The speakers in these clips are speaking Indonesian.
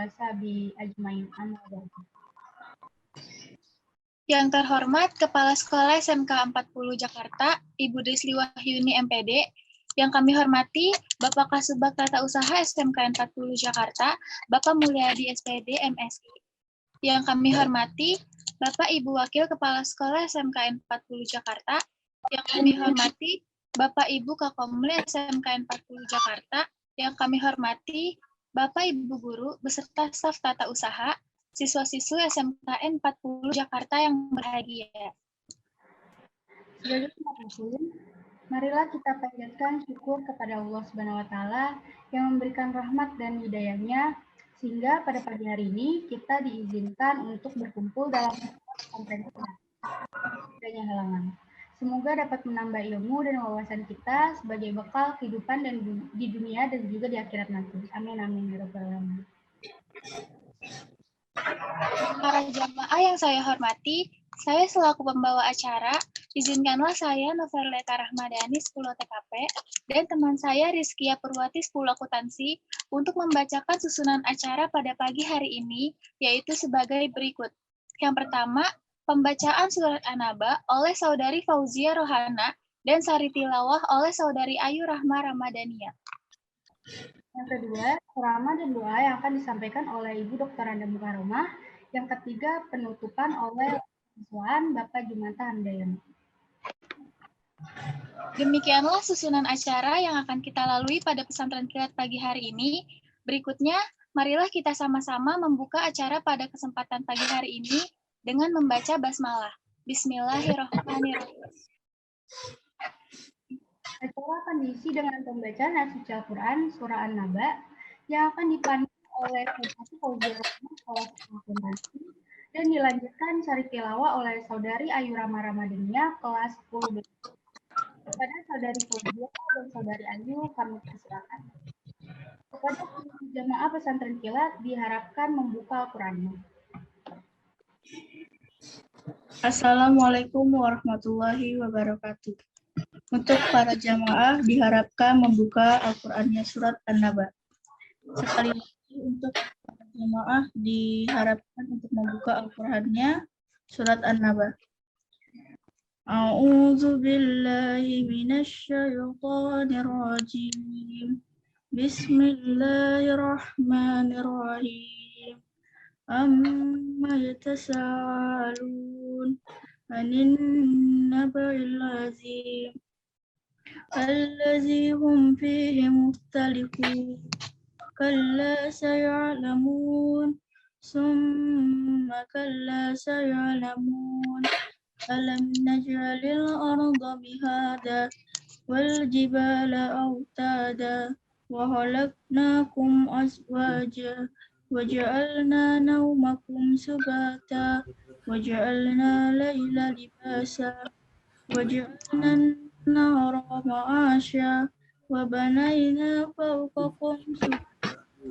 wasabi ajmain. Yang terhormat Kepala Sekolah SMK 40 Jakarta, Ibu Desli Wahyuni MPD. Yang kami hormati Bapak Kasubag Tata Usaha SMK 40 Jakarta, Bapak Mulyadi SPD MSI. Yang kami hormati Bapak Ibu Wakil Kepala Sekolah SMK 40 Jakarta. Yang kami hormati Bapak Ibu Kakomli SMK 40 Jakarta. Yang kami hormati Bapak Ibu Guru beserta staf tata usaha, siswa-siswi SMKN 40 Jakarta yang berbahagia. Sebagai penutup, marilah kita panjatkan syukur kepada Allah Subhanahu wa taala yang memberikan rahmat dan hidayahnya sehingga pada pagi hari ini kita diizinkan untuk berkumpul dalam pesantren kita. Adanya halangan. Semoga dapat menambah ilmu dan wawasan kita sebagai bekal kehidupan dan di dunia dan juga di akhirat nanti. Amin amin ya rabbal alamin. Para jamaah yang saya hormati, saya selaku pembawa acara, izinkanlah saya Noverleta Rahmadani 10 TKP dan teman saya Rizkia Purwati 10 akuntansi untuk membacakan susunan acara pada pagi hari ini, yaitu sebagai berikut. Yang pertama, pembacaan surat An-Naba oleh Saudari Fauzia Rohana dan Sari Tilawah oleh Saudari Ayu Rahma Ramadania. Yang kedua, ceramah dan doa yang akan disampaikan oleh Ibu Dr. Anda Mukaromah. Yang ketiga, penutupan oleh siswaan Bapak Jumanta Handayani. Demikianlah susunan acara yang akan kita lalui pada pesantren kilat pagi hari ini. Berikutnya, marilah kita sama-sama membuka acara pada kesempatan pagi hari ini dengan membaca basmalah. Bismillahirrahmanirrahim. Acara akan diisi dengan pembacaan ayat suci Al-Quran Surah An-Naba yang akan dipandu oleh Saudari Fauzia Rohana Sekolah Akuntansi dan dilanjutkan Sari Tilawah oleh Saudari Ayu Rahma Ramadania kelas 10B. Kepada Saudari Fauzia dan Saudari Ayu kami persilakan. Kepada jamaah pesantren kilat diharapkan membuka Al-Qurannya. Assalamualaikum warahmatullahi wabarakatuh. Untuk para jamaah diharapkan membuka Al-Qur'annya surat An-Naba. Sekali lagi untuk para jamaah diharapkan untuk membuka Al-Qur'annya surat An-Naba. A'udzu billahi minasy syaithanir rajim. Bismillahirrahmanirrahim. Amma yatasaalun anin naba'il azim. الذي هم فيه مختلفون كلا سيعلمون ثم كلا سيعلمون ألم نجعل الأرض مهادا والجبال أوتادا وخلقناكم أزواجا وجعلنا نومكم سباتا وجعلنا الليل لباسا وجعلنا النهار معاشا وبنينا فوقكم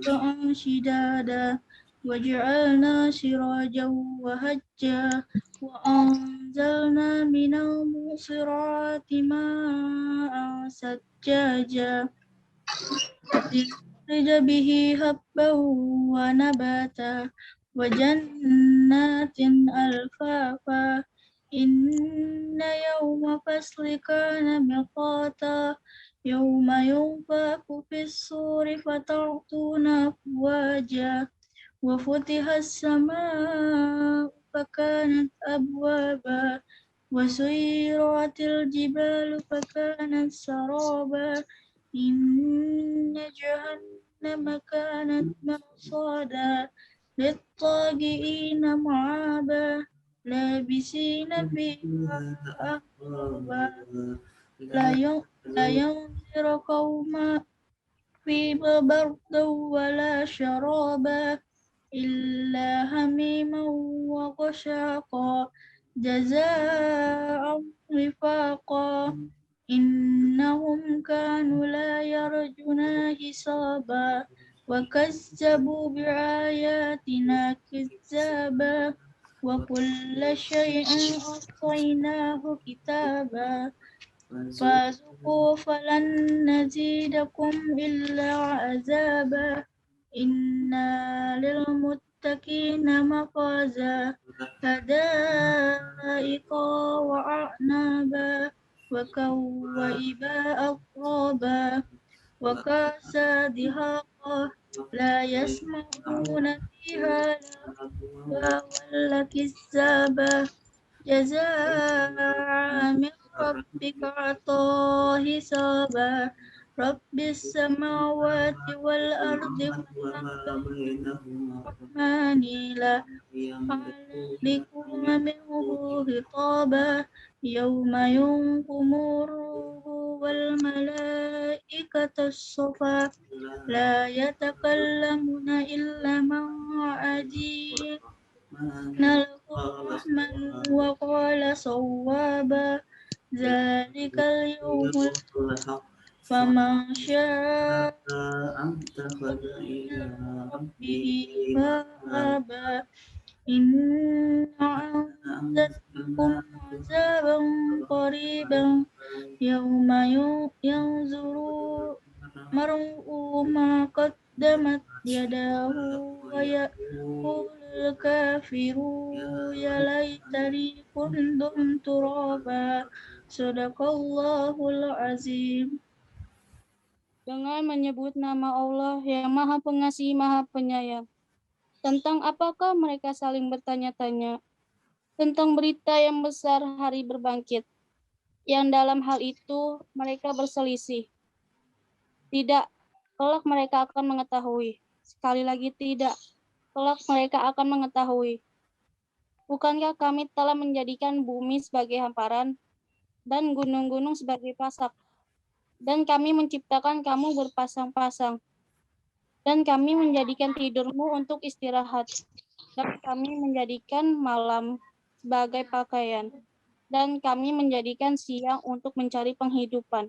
سبعا شدادا وجعلنا سراجا وهجا وأنزلنا من المعصرات ماء ثجاجا لنخرج به حبا ونباتا وجنات ألفافا إن يوم فصل كان ميقاتا يوم ينفخ في الصور فتعطون أفواجا وفتح السماء فكانت أبوابا وسيرت الجبال فكانت سرابا إن جهنم كانت مرصادا للطاغين مآبا لابسين فيها أحقابا لا ينذر قوما في بردا ولا شرابا إلا حميما وغساقا جزاء وفاقا إنهم كانوا لا يرجون حسابا وكذبوا بآياتنا كذابا وكل شيء أحصيناه كتابا فذوقوا فلن نزيدكم إلا عذابا Inna lil muttaqina mafaza hadaiqa wa a'naba wa kawaiba atraba wa kasa dihaqa la yasma'una fiha wala kizaba jazaa'a min rabbika atau hisaba Rabbis samawati wal ardi wa ma bainahuma la يعلمون منه خطابا يوم ينقم الروح والملائكة الصفا لا يتكلمون إلا من أذن له الرحمن وقال صوابا ذلك اليوم الحق فمن شاء اتخذ إلى ربه مآبا إنا أنذرتكم عذابا قريبا يوم ينظر المرء ما قدمت يداه ويقول الكافر يا ليتني كنت ترابا صدق الله العظيم. Dengan menyebut nama Allah yang Maha Pengasih, Maha Penyayang. Tentang apakah mereka saling bertanya-tanya? Tentang berita yang besar hari berbangkit. Yang dalam hal itu mereka berselisih. Tidak, kelak mereka akan mengetahui. Sekali lagi tidak, kelak mereka akan mengetahui. Bukankah kami telah menjadikan bumi sebagai hamparan dan gunung-gunung sebagai pasak? Dan kami menciptakan kamu berpasang-pasang. Dan kami menjadikan tidurmu untuk istirahat. Dan kami menjadikan malam sebagai pakaian. Dan kami menjadikan siang untuk mencari penghidupan.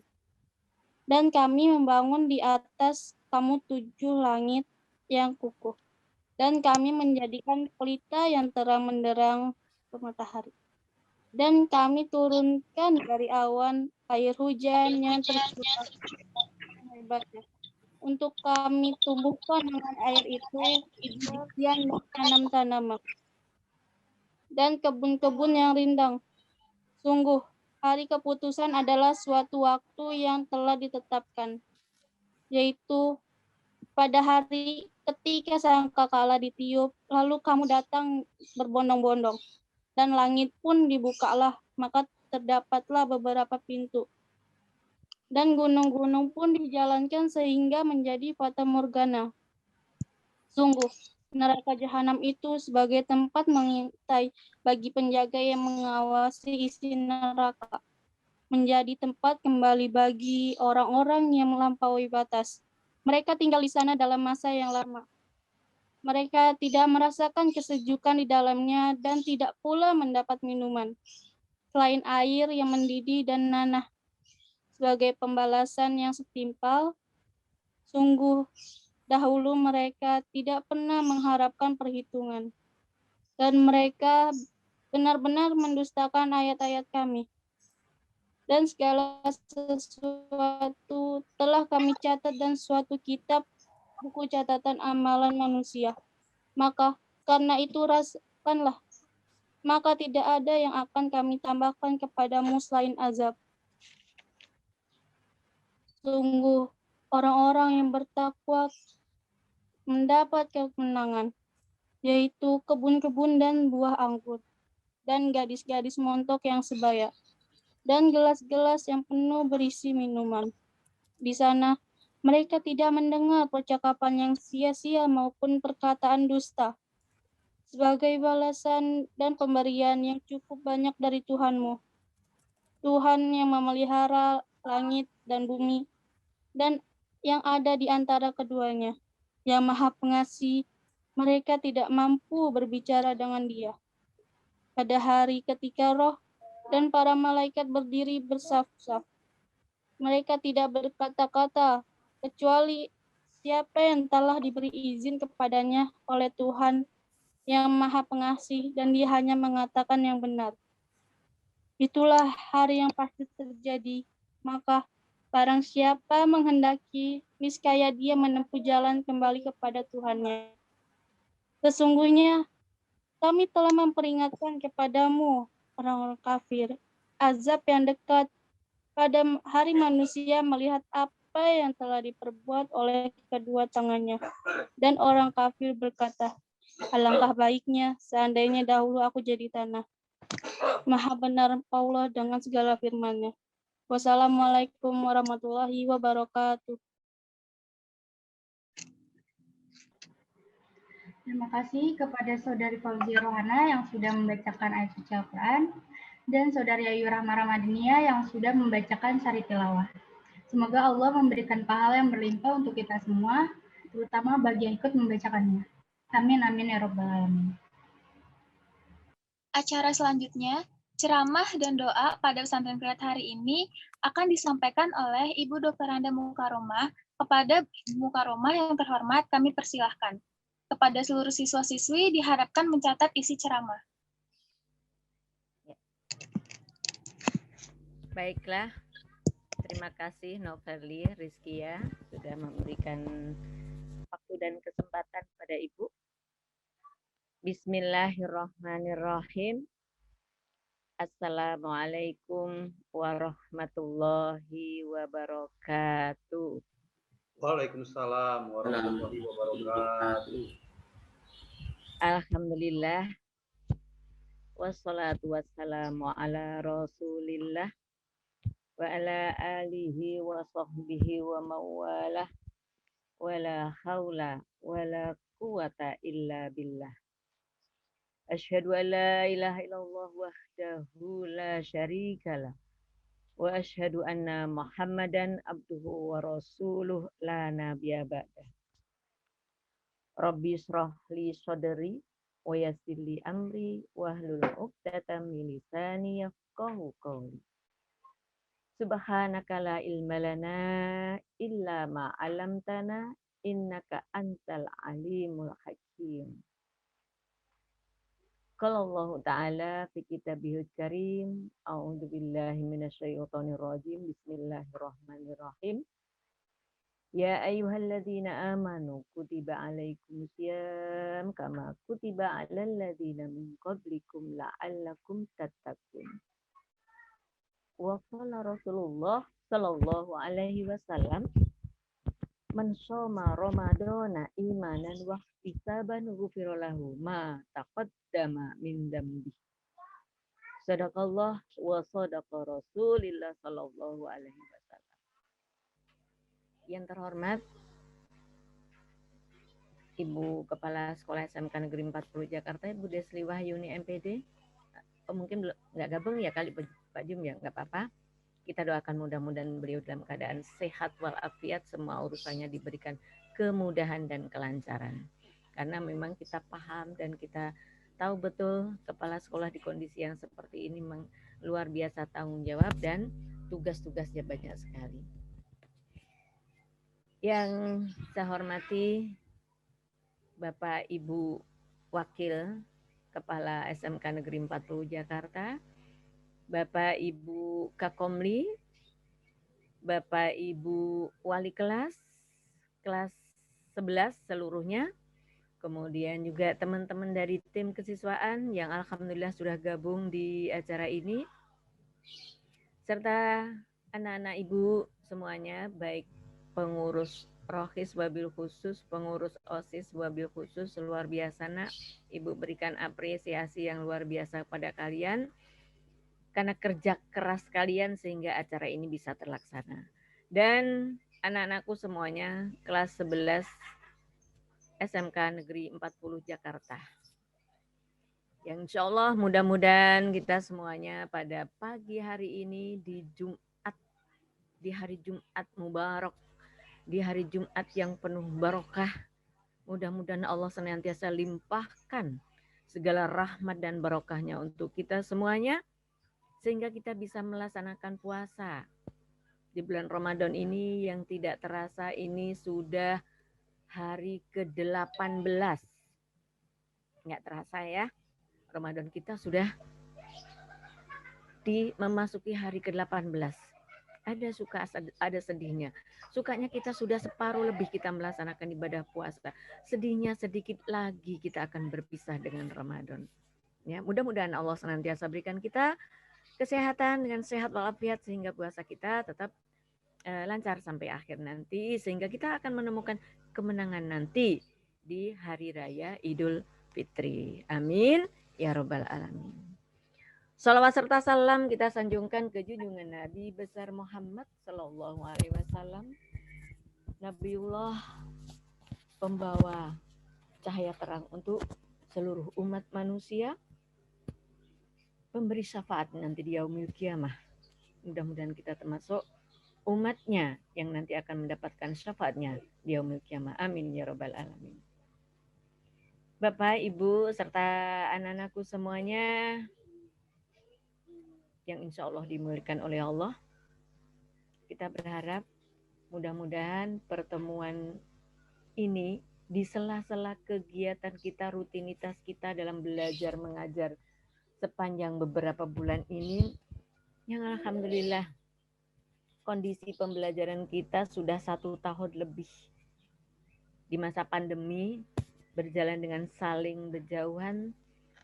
Dan kami membangun di atas kamu 7 langit yang kukuh. Dan kami menjadikan pelita yang terang menderang matahari. Dan kami turunkan dari awan air hujan yang tercurah hebatnya. Untuk kami tumbuhkan dengan air itu bijian dan tanam-tanaman dan kebun-kebun yang rindang. Sungguh, hari keputusan adalah suatu waktu yang telah ditetapkan, yaitu pada hari ketika sangkakala ditiup, lalu kamu datang berbondong-bondong, dan langit pun dibukalah, maka terdapatlah beberapa pintu. Dan gunung-gunung pun dijalankan sehingga menjadi fata morgana. Sungguh, neraka jahanam itu sebagai tempat mengintai bagi penjaga yang mengawasi isi neraka. Menjadi tempat kembali bagi orang-orang yang melampaui batas. Mereka tinggal di sana dalam masa yang lama. Mereka tidak merasakan kesejukan di dalamnya dan tidak pula mendapat minuman, selain air yang mendidih dan nanah. Sebagai pembalasan yang setimpal, sungguh dahulu mereka tidak pernah mengharapkan perhitungan, dan mereka benar-benar mendustakan ayat-ayat kami. Dan segala sesuatu telah kami catat dan suatu kitab buku catatan amalan manusia. Maka karena itu rasakanlah, maka tidak ada yang akan kami tambahkan kepadamu selain azab. Sungguh orang-orang yang bertakwa mendapat kemenangan, yaitu kebun-kebun dan buah anggur, dan gadis-gadis montok yang sebaya, dan gelas-gelas yang penuh berisi minuman. Di sana mereka tidak mendengar percakapan yang sia-sia maupun perkataan dusta. Sebagai balasan dan pemberian yang cukup banyak dari Tuhanmu, Tuhan yang memelihara langit dan bumi, dan yang ada di antara keduanya, yang Maha Pengasih, mereka tidak mampu berbicara dengan Dia. Pada hari ketika roh dan para malaikat berdiri bersaf-saf, mereka tidak berkata-kata, kecuali siapa yang telah diberi izin kepadanya oleh Tuhan yang Maha Pengasih, dan Dia hanya mengatakan yang benar. Itulah hari yang pasti terjadi, maka barang siapa menghendaki niscaya dia menempuh jalan kembali kepada Tuhannya. Sesungguhnya kami telah memperingatkan kepadamu, orang-orang kafir, azab yang dekat pada hari manusia melihat apa yang telah diperbuat oleh kedua tangannya. Dan orang kafir berkata, alangkah baiknya seandainya dahulu aku jadi tanah. Maha benar Allah dengan segala firman-Nya. Wassalamualaikum warahmatullahi wabarakatuh. Terima kasih kepada Saudari Fauzia Rohana yang sudah membacakan ayat suci Al-Quran dan Saudari Ayu Rahma Ramadhania yang sudah membacakan Sari Tilawah. Semoga Allah memberikan pahala yang berlimpah untuk kita semua, terutama bagi yang ikut membacakannya. Amin, amin, ya Rabbal Alamin. Acara selanjutnya, ceramah dan doa pada pesantren kilat hari ini akan disampaikan oleh Ibu Dr. Anda Mukaromah. Kepada Ibu Mukaromah yang terhormat, kami persilahkan. Kepada seluruh siswa-siswi diharapkan mencatat isi ceramah. Baiklah, terima kasih Noverly Rizkia sudah memberikan waktu dan kesempatan pada Ibu. Bismillahirrahmanirrahim. Assalamualaikum warahmatullahi wabarakatuh. Waalaikumsalam warahmatullahi wabarakatuh. Alhamdulillah. Wassalatu wassalamu ala rasulillah wa ala alihi wa sahbihi wa mawalah wa la hawla wa la quwata illa billah. Asyhadu an la ilaha illallah wahdahu la syarikalah wa asyhadu anna Muhammadan abduhu wa rasuluh la nabiyya ba'dah. Rabbi shrah li sadri wa yassir li amri wahlul 'uqdatam min lisani yafqahu qawli. Subhanaka la ilma lana illa ma 'allamtana innaka antal alimul hakim. Qala Allah Ta'ala fi kitabihil karim, a'udzu billahi minasyaitonir rajim, bismillahirrahmanirrahim. Ya ayyuhalladzina amanu kutiba alaikumus syiyam kama kutiba alal ladzina min qablikum la'allakum tattaqun. Wa qala Rasulullah sallallahu alaihi wasallam, man shoma ramadana imanan wa ihtisaban ghufira lahu ma taqaddama min dambi. Sadaqallah wa sadaqa Rasulillah sallallahu alaihi wasallam. Yang terhormat Ibu Kepala Sekolah SMK Negeri 40 Jakarta, Ibu Desli Wahyuni MPD. Mungkin nggak gabung ya kali Pak Jum ya, nggak apa-apa. Kita doakan mudah-mudahan beliau dalam keadaan sehat walafiat, semua urusannya diberikan kemudahan dan kelancaran. Karena memang kita paham dan kita tahu betul kepala sekolah di kondisi yang seperti ini memang luar biasa tanggung jawab dan tugas-tugasnya banyak sekali. Yang saya hormati Bapak Ibu Wakil Kepala SMK Negeri 40 Jakarta, Bapak Ibu Kakomli, Bapak Ibu Wali kelas 11 seluruhnya, kemudian juga teman-teman dari tim kesiswaan yang alhamdulillah sudah gabung di acara ini, serta anak-anak Ibu semuanya, baik pengurus Rohis wabil khusus, pengurus OSIS wabil khusus, luar biasa nak, Ibu berikan apresiasi yang luar biasa pada kalian karena kerja keras kalian sehingga acara ini bisa terlaksana. Dan anak-anakku semuanya kelas 11 SMK Negeri 40 Jakarta. Yang insya Allah mudah-mudahan kita semuanya pada pagi hari ini di hari Jumat Mubarak, di hari Jumat yang penuh barokah, mudah-mudahan Allah senantiasa limpahkan segala rahmat dan barokahnya untuk kita semuanya, sehingga kita bisa melaksanakan puasa di bulan Ramadan ini yang tidak terasa ini sudah hari ke-18. Nggak terasa ya, Ramadan kita sudah memasuki hari ke-18. Ada suka, ada sedihnya. Sukanya kita sudah separuh lebih kita melaksanakan ibadah puasa. Sedihnya sedikit lagi kita akan berpisah dengan Ramadan. Ya, mudah-mudahan Allah senantiasa berikan kita kesehatan dengan sehat walafiat sehingga puasa kita tetap lancar sampai akhir nanti, sehingga kita akan menemukan kemenangan nanti di hari raya Idul Fitri. Amin ya robbal alamin. Salawat serta salam kita sanjungkan ke junjungan Nabi besar Muhammad Sallallahu Alaihi Wasallam, Nabiullah, pembawa cahaya terang untuk seluruh umat manusia, pemberi syafaat nanti di yaumil kiamah. Mudah-mudahan kita termasuk umatnya yang nanti akan mendapatkan syafaatnya di yaumil kiamah. Amin ya robbal alamin. Bapak, Ibu, serta anak-anakku semuanya yang insya Allah dimuliakan oleh Allah, kita berharap mudah-mudahan pertemuan ini di sela-sela kegiatan kita, rutinitas kita dalam belajar mengajar sepanjang beberapa bulan ini, yang alhamdulillah kondisi pembelajaran kita sudah 1 tahun lebih di masa pandemi, berjalan dengan saling berjauhan.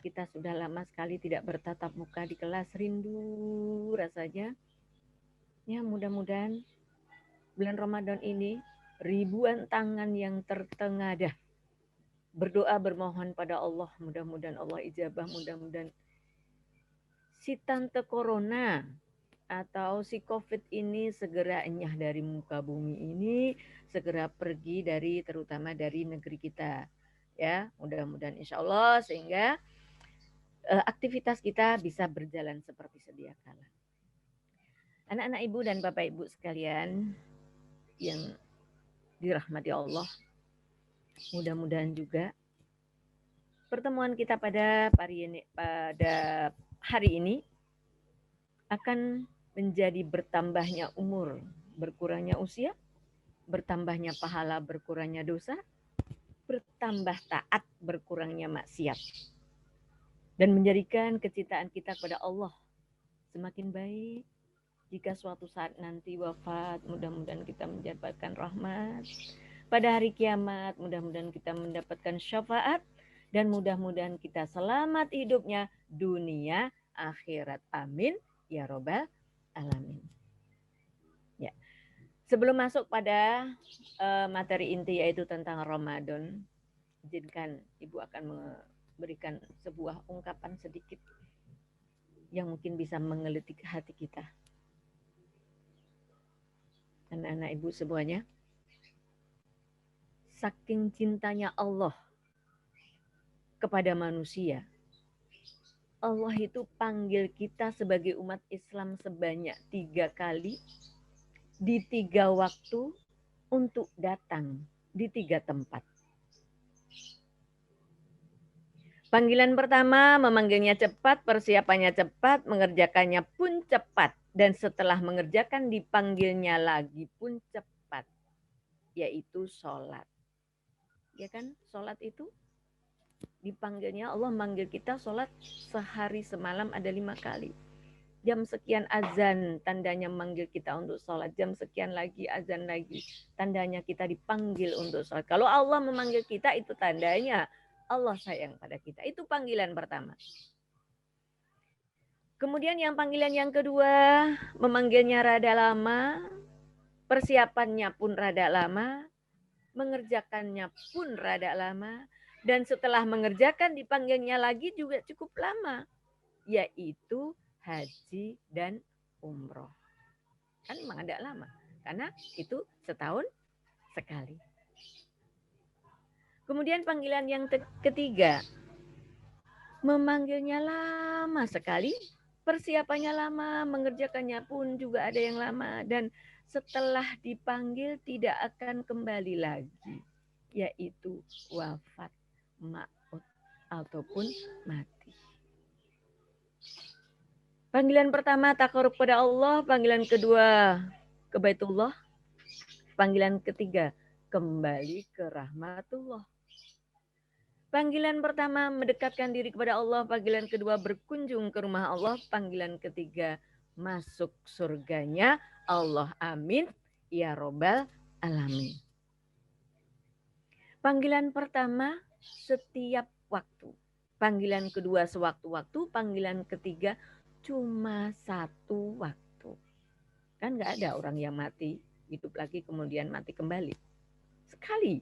Kita sudah lama sekali tidak bertatap muka di kelas, rindu rasanya. Ya, mudah-mudahan bulan Ramadan ini ribuan tangan yang tertengadah berdoa bermohon pada Allah, mudah-mudahan Allah ijabah, mudah-mudahan si tante corona atau si COVID ini segera enyah dari muka bumi ini, segera pergi dari, terutama dari negeri kita. Ya, mudah-mudahan insya Allah sehingga aktivitas kita bisa berjalan seperti sedia kala. Anak-anak ibu dan bapak ibu sekalian yang dirahmati Allah, mudah-mudahan juga pertemuan kita pada hari ini akan menjadi bertambahnya umur, berkurangnya usia, bertambahnya pahala, berkurangnya dosa, bertambah taat, berkurangnya maksiat. Dan menjadikan kecintaan kita kepada Allah semakin baik. Jika suatu saat nanti wafat, mudah-mudahan kita mendapatkan rahmat. Pada hari kiamat, mudah-mudahan kita mendapatkan syafaat. Dan mudah-mudahan kita selamat hidupnya dunia, akhirat. Amin ya robbal alamin. Ya. Sebelum masuk pada materi inti yaitu tentang Ramadan, izinkan Ibu akan memberikan sebuah ungkapan sedikit yang mungkin bisa menggelitik hati kita. Anak-anak Ibu semuanya, saking cintanya Allah kepada manusia, Allah itu panggil kita sebagai umat Islam sebanyak 3 kali di 3 waktu untuk datang di 3 tempat. Panggilan pertama memanggilnya cepat, persiapannya cepat, mengerjakannya pun cepat. Dan setelah mengerjakan dipanggilnya lagi pun cepat, yaitu sholat. Ya kan, sholat itu dipanggilnya, Allah manggil kita sholat sehari semalam ada 5 kali. Jam sekian azan, tandanya manggil kita untuk sholat. Jam sekian lagi azan lagi, tandanya kita dipanggil untuk sholat. Kalau Allah memanggil kita itu tandanya Allah sayang pada kita. Itu panggilan pertama. Kemudian yang panggilan yang kedua, memanggilnya rada lama, persiapannya pun rada lama, mengerjakannya pun rada lama, dan setelah mengerjakan dipanggilnya lagi juga cukup lama, yaitu haji dan umroh. Kan memang ada lama, karena itu setahun sekali. Kemudian panggilan yang ketiga, memanggilnya lama sekali, persiapannya lama, mengerjakannya pun juga ada yang lama, dan setelah dipanggil tidak akan kembali lagi, yaitu wafat, maut, ataupun mati. Panggilan pertama takarub kepada Allah, panggilan kedua ke Baitullah, panggilan ketiga kembali ke rahmatullah. Panggilan pertama mendekatkan diri kepada Allah, panggilan kedua berkunjung ke rumah Allah, panggilan ketiga masuk surganya Allah. Amin ya robbal alamin. Panggilan pertama setiap waktu. Panggilan kedua sewaktu-waktu. Panggilan ketiga cuma satu waktu. Kan nggak ada orang yang mati, hidup lagi kemudian mati kembali. Sekali.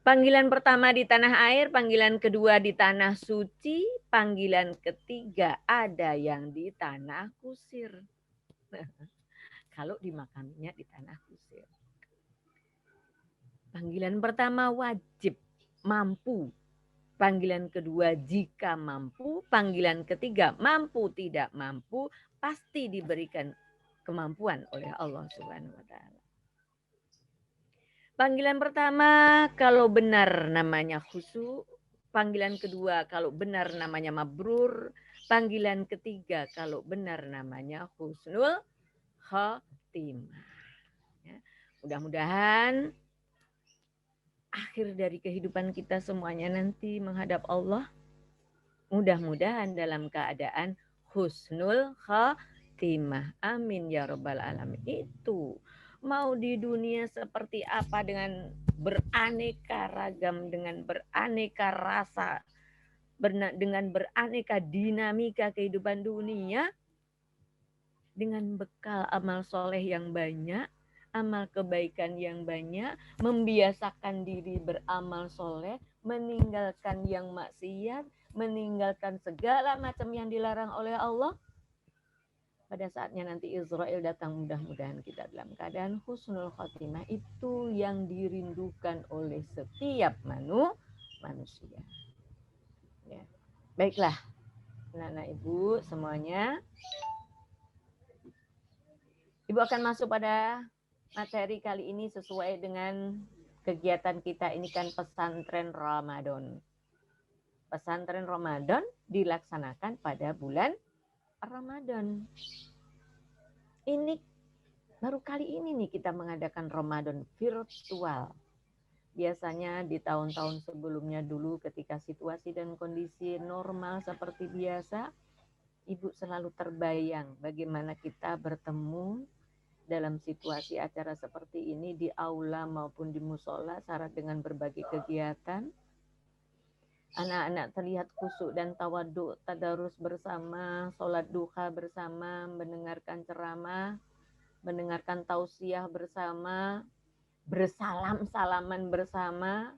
Panggilan pertama di tanah air, panggilan kedua di tanah suci, panggilan ketiga ada yang di tanah kusir. Kalau dimakaminya di tanah kusir. Panggilan pertama wajib, mampu. Panggilan kedua jika mampu. Panggilan ketiga mampu tidak mampu, pasti diberikan kemampuan oleh Allah Subhanahu wa taala. Panggilan pertama kalau benar namanya khusyuk, panggilan kedua kalau benar namanya mabrur, panggilan ketiga kalau benar namanya husnul khatimah. Ya, mudah-mudahan akhir dari kehidupan kita semuanya nanti menghadap Allah, mudah-mudahan dalam keadaan husnul khatimah. Amin ya rabbal alamin. Itu mau di dunia seperti apa dengan beraneka ragam, dengan beraneka rasa, dengan beraneka dinamika kehidupan dunia, dengan bekal amal soleh yang banyak, amal kebaikan yang banyak, membiasakan diri beramal soleh, meninggalkan yang maksiat, meninggalkan segala macam yang dilarang oleh Allah. Pada saatnya nanti Israel datang, mudah-mudahan kita dalam keadaan husnul khotimah. Itu yang dirindukan oleh setiap manusia. Ya. Baiklah, anak-anak ibu semuanya. Ibu akan masuk pada materi kali ini sesuai dengan kegiatan kita. Ini kan pesantren Ramadan. Pesantren Ramadan dilaksanakan pada bulan Ramadan. Ini baru kali ini nih kita mengadakan Ramadan virtual. Biasanya di tahun-tahun sebelumnya dulu ketika situasi dan kondisi normal seperti biasa, Ibu selalu terbayang bagaimana kita bertemu dalam situasi acara seperti ini di aula maupun di musola syarat dengan berbagai kegiatan. Anak-anak terlihat khusyuk dan tawaduk, tadarus bersama, sholat duha bersama, mendengarkan ceramah, mendengarkan tausiah bersama, bersalam-salaman bersama,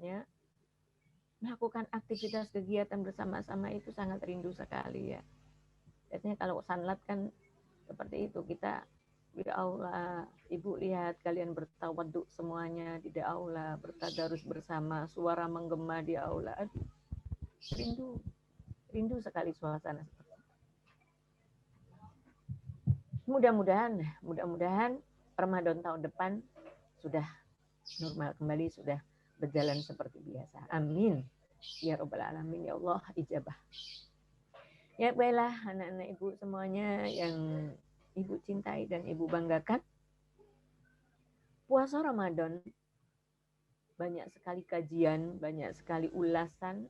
ya, melakukan aktivitas kegiatan bersama-sama itu sangat rindu sekali ya. Biasanya kalau sanlat kan seperti itu, kita di aula, ibu lihat kalian bertawaduk semuanya di aula, bertadarus bersama, suara menggema di aula. Aduh, rindu sekali suasana seperti itu. Mudah-mudahan Ramadan tahun depan sudah normal kembali, sudah berjalan seperti biasa. Amin ya rabbal alamin, ya Allah ijabah. Ya baiklah anak-anak ibu semuanya yang ibu cintai dan ibu banggakan. Puasa Ramadan banyak sekali kajian, banyak sekali ulasan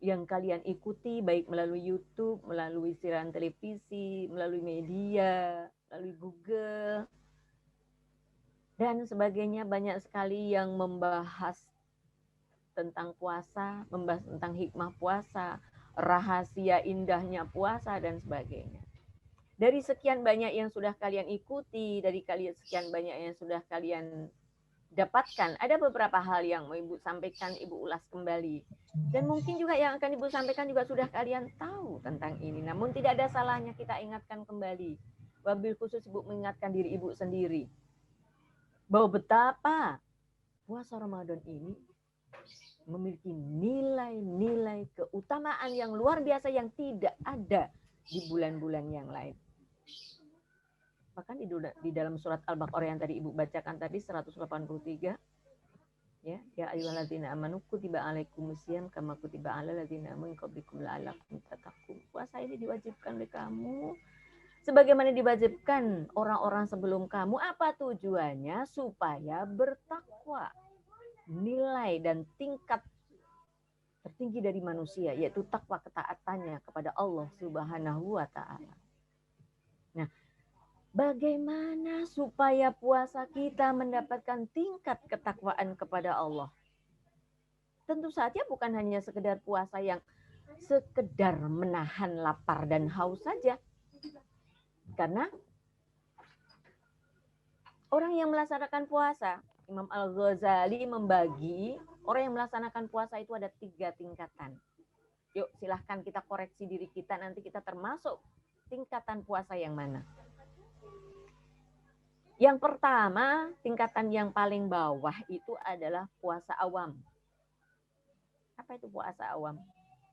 yang kalian ikuti baik melalui YouTube, melalui siaran televisi, melalui media, melalui Google dan sebagainya. Banyak sekali yang membahas tentang puasa, membahas tentang hikmah puasa, rahasia indahnya puasa dan sebagainya. Dari sekian banyak yang sudah kalian ikuti, dari sekian banyak yang sudah kalian dapatkan, ada beberapa hal yang mau Ibu sampaikan, Ibu ulas kembali. Dan mungkin juga yang akan Ibu sampaikan juga sudah kalian tahu tentang ini. Namun tidak ada salahnya kita ingatkan kembali. Wabil khusus Ibu mengingatkan diri Ibu sendiri. Bahwa betapa puasa Ramadan ini memiliki nilai-nilai keutamaan yang luar biasa yang tidak ada di bulan-bulan yang lain. Bahkan di dalam surat Al-Baqarah yang tadi Ibu bacakan tadi 183, ya ayyuhalladzina amanu kutiba alaikumusiyam kama kutiba alal ladzina min qablikum la'allakum tattaqun. Puasa ini diwajibkan oleh kamu sebagaimana diwajibkan orang-orang sebelum kamu. Apa tujuannya? Supaya bertakwa. Nilai dan tingkat tertinggi dari manusia, yaitu takwa ketaatannya kepada Allah Subhanahu wa Ta'ala. Nah, bagaimana supaya puasa kita mendapatkan tingkat ketakwaan kepada Allah? Tentu saja bukan hanya sekedar puasa yang sekedar menahan lapar dan haus saja. Karena orang yang melaksanakan puasa, Imam Al-Ghazali membagi orang yang melaksanakan puasa itu ada 3 tingkatan. Yuk silahkan kita koreksi diri kita, nanti kita termasuk tingkatan puasa yang mana. Yang pertama, tingkatan yang paling bawah itu adalah puasa awam. Apa itu puasa awam?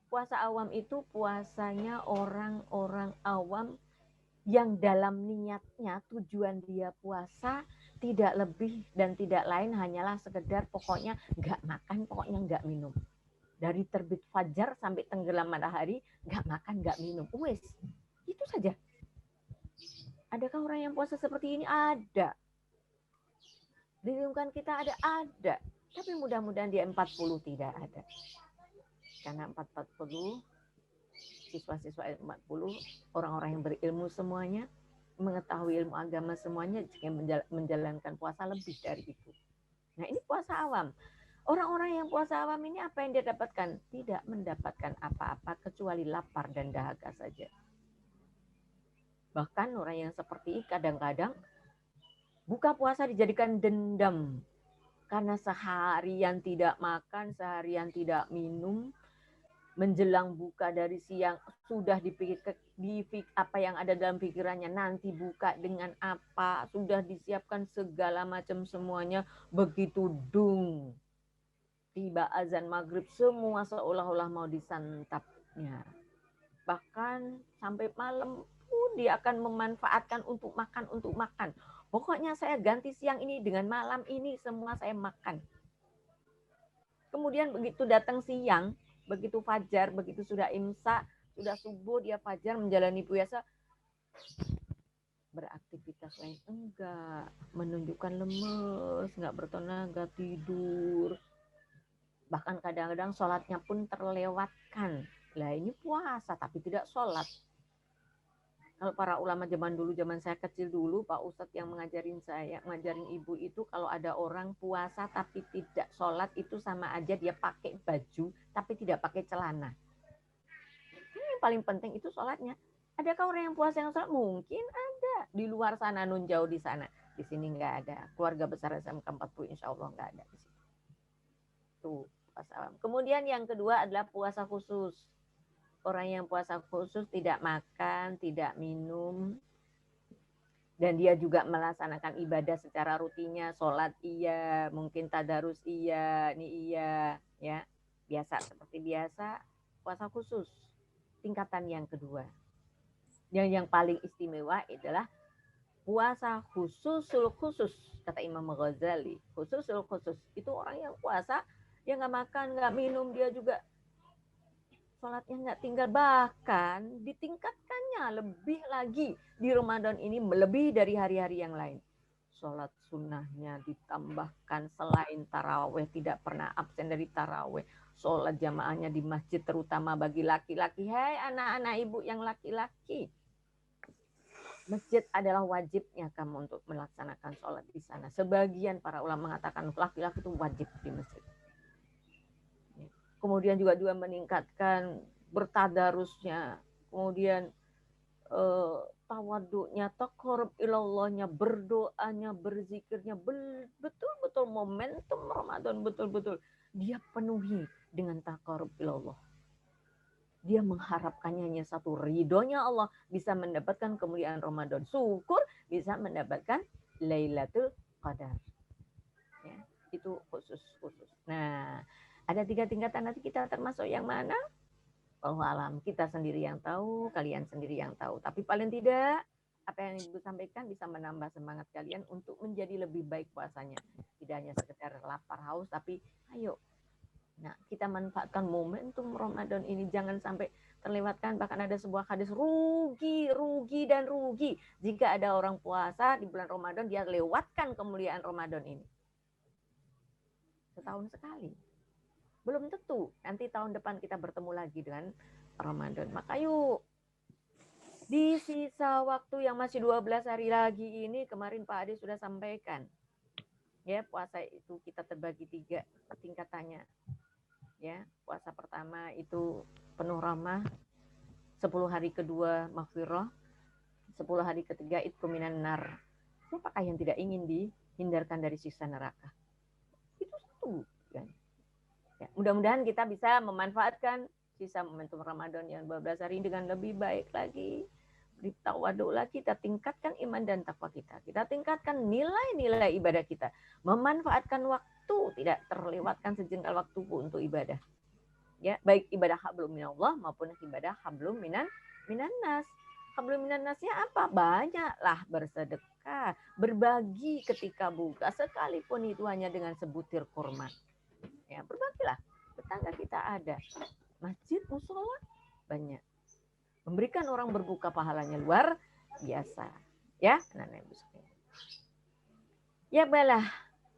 Puasa awam itu puasanya orang-orang awam yang dalam niatnya tujuan dia puasa tidak lebih dan tidak lain hanyalah sekedar pokoknya nggak makan, pokoknya nggak minum. Dari terbit fajar sampai tenggelam matahari nggak makan, nggak minum. Wes, itu saja. Adakah orang yang puasa seperti ini? Ada. Di lingkungan kita ada. Tapi mudah-mudahan dia 40 tidak ada. Karena 40 siswa-siswa 40 orang-orang yang berilmu semuanya, mengetahui ilmu agama semuanya, jika menjalankan puasa lebih dari itu. Nah, ini puasa awam. Orang-orang yang puasa awam ini apa yang dia dapatkan? Tidak mendapatkan apa-apa kecuali lapar dan dahaga saja. Bahkan orang yang seperti ini kadang-kadang buka puasa dijadikan dendam. Karena seharian tidak makan, seharian tidak minum, menjelang buka dari siang sudah dipikir apa yang ada dalam pikirannya, nanti buka dengan apa, sudah disiapkan segala macam semuanya. Begitu dung tiba azan maghrib, semua seolah-olah mau disantapnya. Bahkan sampai malam pun dia akan memanfaatkan untuk makan. Pokoknya saya ganti siang ini dengan malam ini, semua saya makan. Kemudian begitu datang siang, begitu fajar, begitu sudah imsak, sudah subuh, dia fajar menjalani puasa, beraktivitas lain enggak, menunjukkan lemes, enggak bertenaga, tidur. Bahkan kadang-kadang sholatnya pun terlewatkan. Lah ini puasa tapi tidak sholat. Kalau para ulama zaman dulu, zaman saya kecil dulu, Pak Ustadz yang mengajarin ibu itu, kalau ada orang puasa tapi tidak sholat itu sama aja dia pakai baju tapi tidak pakai celana. Ini yang paling penting itu sholatnya. Adakah orang yang puasa yang sholat? Mungkin ada. Di luar sana, nun jauh di sana. Di sini nggak ada. Keluarga besar SMK 40 insya Allah nggak ada di sini. Tuh, puasa. Kemudian yang kedua adalah puasa khusus. Orang yang puasa khusus tidak makan, tidak minum, dan dia juga melaksanakan ibadah secara rutinnya, sholat iya, mungkin tadarus iya, ini iya, ya biasa seperti biasa. Puasa khusus, tingkatan yang kedua. Yang paling istimewa adalah puasa khususul khusus, kata Imam Ghazali. Khususul khusus itu orang yang puasa, dia nggak makan, nggak minum, dia juga sholatnya nggak tinggal, bahkan ditingkatkannya lebih lagi di Ramadan ini melebihi dari hari-hari yang lain. Sholat sunnahnya ditambahkan, selain taraweh tidak pernah absen dari taraweh. Sholat jamaahnya di masjid terutama bagi laki-laki. Hai anak-anak ibu yang laki-laki, masjid adalah wajibnya kamu untuk melaksanakan sholat di sana. Sebagian para ulama mengatakan laki-laki itu wajib di masjid. Kemudian juga meningkatkan bertadarusnya, kemudian tawaduknya, taqarrub ilallahnya, berdoanya, berzikirnya, betul-betul momentum Ramadan, betul-betul dia penuhi dengan taqarrub ilallah. Dia mengharapkannya hanya satu, ridhonya Allah, bisa mendapatkan kemuliaan Ramadan. Syukur bisa mendapatkan Lailatul Qadar. Ya, itu khusus. Nah, ada 3 tingkatan, nanti kita termasuk yang mana? Wallahu alam, kita sendiri yang tahu, kalian sendiri yang tahu. Tapi paling tidak, apa yang Ibu sampaikan bisa menambah semangat kalian untuk menjadi lebih baik puasanya. Tidak hanya sekedar lapar haus, tapi ayo. Nah, kita manfaatkan momentum Ramadan ini, jangan sampai terlewatkan. Bahkan ada sebuah hadis, rugi jika ada orang puasa di bulan Ramadan, dia lewatkan kemuliaan Ramadan ini. Setahun sekali. Belum tentu nanti tahun depan kita bertemu lagi dengan Ramadan. Maka yuk, di sisa waktu yang masih 12 hari lagi ini, kemarin Pak Ade sudah sampaikan, ya, puasa itu kita terbagi 3 tingkatannya. Ya, puasa pertama itu penuh rahmah, 10 hari kedua maghfirah, 10 hari ketiga itqu minan nar. Siapakah yang tidak ingin dihindarkan dari siksa neraka? Itu satu. Kan? Ya, mudah-mudahan kita bisa memanfaatkan sisa momentum Ramadan yang 12 hari dengan lebih baik lagi. Bertawaduklah, kita tingkatkan iman dan takwa kita. Kita tingkatkan nilai-nilai ibadah kita. Memanfaatkan waktu, tidak terlewatkan sejengkal waktu untuk ibadah. Ya, baik ibadah hablum minallah maupun ibadah hablum minan nas. Hablum minan nasnya apa? Banyaklah bersedekah, berbagi ketika buka, sekalipun itu hanya dengan sebutir kurma. Ya, berbagilah. Tetangga kita ada masjid, musola, banyak. Memberikan orang berbuka pahalanya luar biasa. Ya, anak-anak ibu sekalian. Ya, baiklah,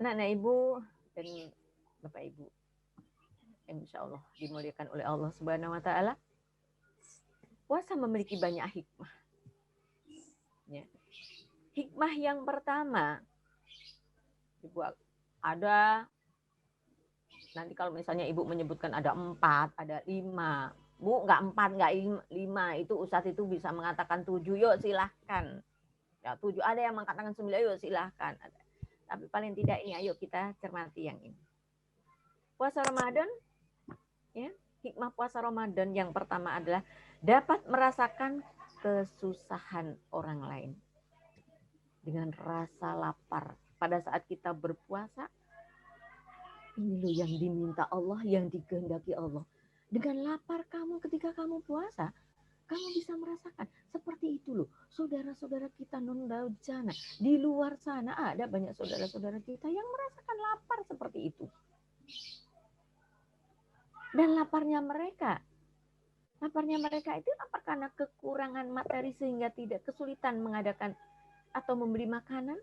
anak-anak ibu dan bapak ibu. Insya Allah dimuliakan oleh Allah Subhanahu Wa Taala. Puasa memiliki banyak hikmah. Ya. Hikmah yang pertama, ibu ada. Nanti kalau misalnya ibu menyebutkan ada 4, ada 5. Bu, nggak 4, nggak 5. Itu Ustadz itu bisa mengatakan 7. Yuk silahkan. Ya 7, ada yang mengatakan 9. Yuk silahkan. Tapi paling tidak ini, ayo kita cermati yang ini. Puasa Ramadan, ya, hikmah puasa Ramadan yang pertama adalah dapat merasakan kesusahan orang lain. Dengan rasa lapar. Pada saat kita berpuasa, ini loh yang diminta Allah, yang dikehendaki Allah. Dengan lapar kamu ketika kamu puasa, kamu bisa merasakan seperti itu loh. Saudara-saudara kita non-Daud sana, di luar sana ada banyak saudara-saudara kita yang merasakan lapar seperti itu. Dan laparnya mereka itu lapar karena kekurangan materi sehingga tidak kesulitan mengadakan atau membeli makanan,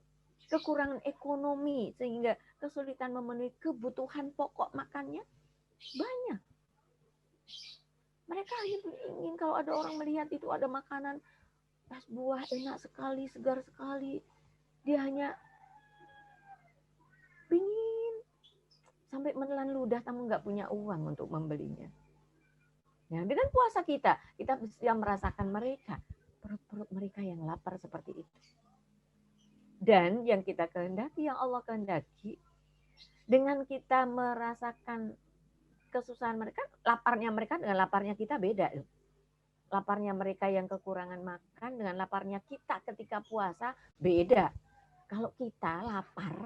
kekurangan ekonomi sehingga kesulitan memenuhi kebutuhan pokok makannya, banyak. Mereka hanya ingin kalau ada orang melihat itu ada makanan, es buah enak sekali, segar sekali. Dia hanya ingin sampai menelan ludah, kamu nggak punya uang untuk membelinya. Nah, dengan puasa kita bisa merasakan mereka, perut-perut mereka yang lapar seperti itu. Dan yang kita kehendaki, yang Allah kehendaki, dengan kita merasakan kesusahan mereka, laparnya mereka dengan laparnya kita beda. Laparnya mereka yang kekurangan makan dengan laparnya kita ketika puasa beda. Kalau kita lapar,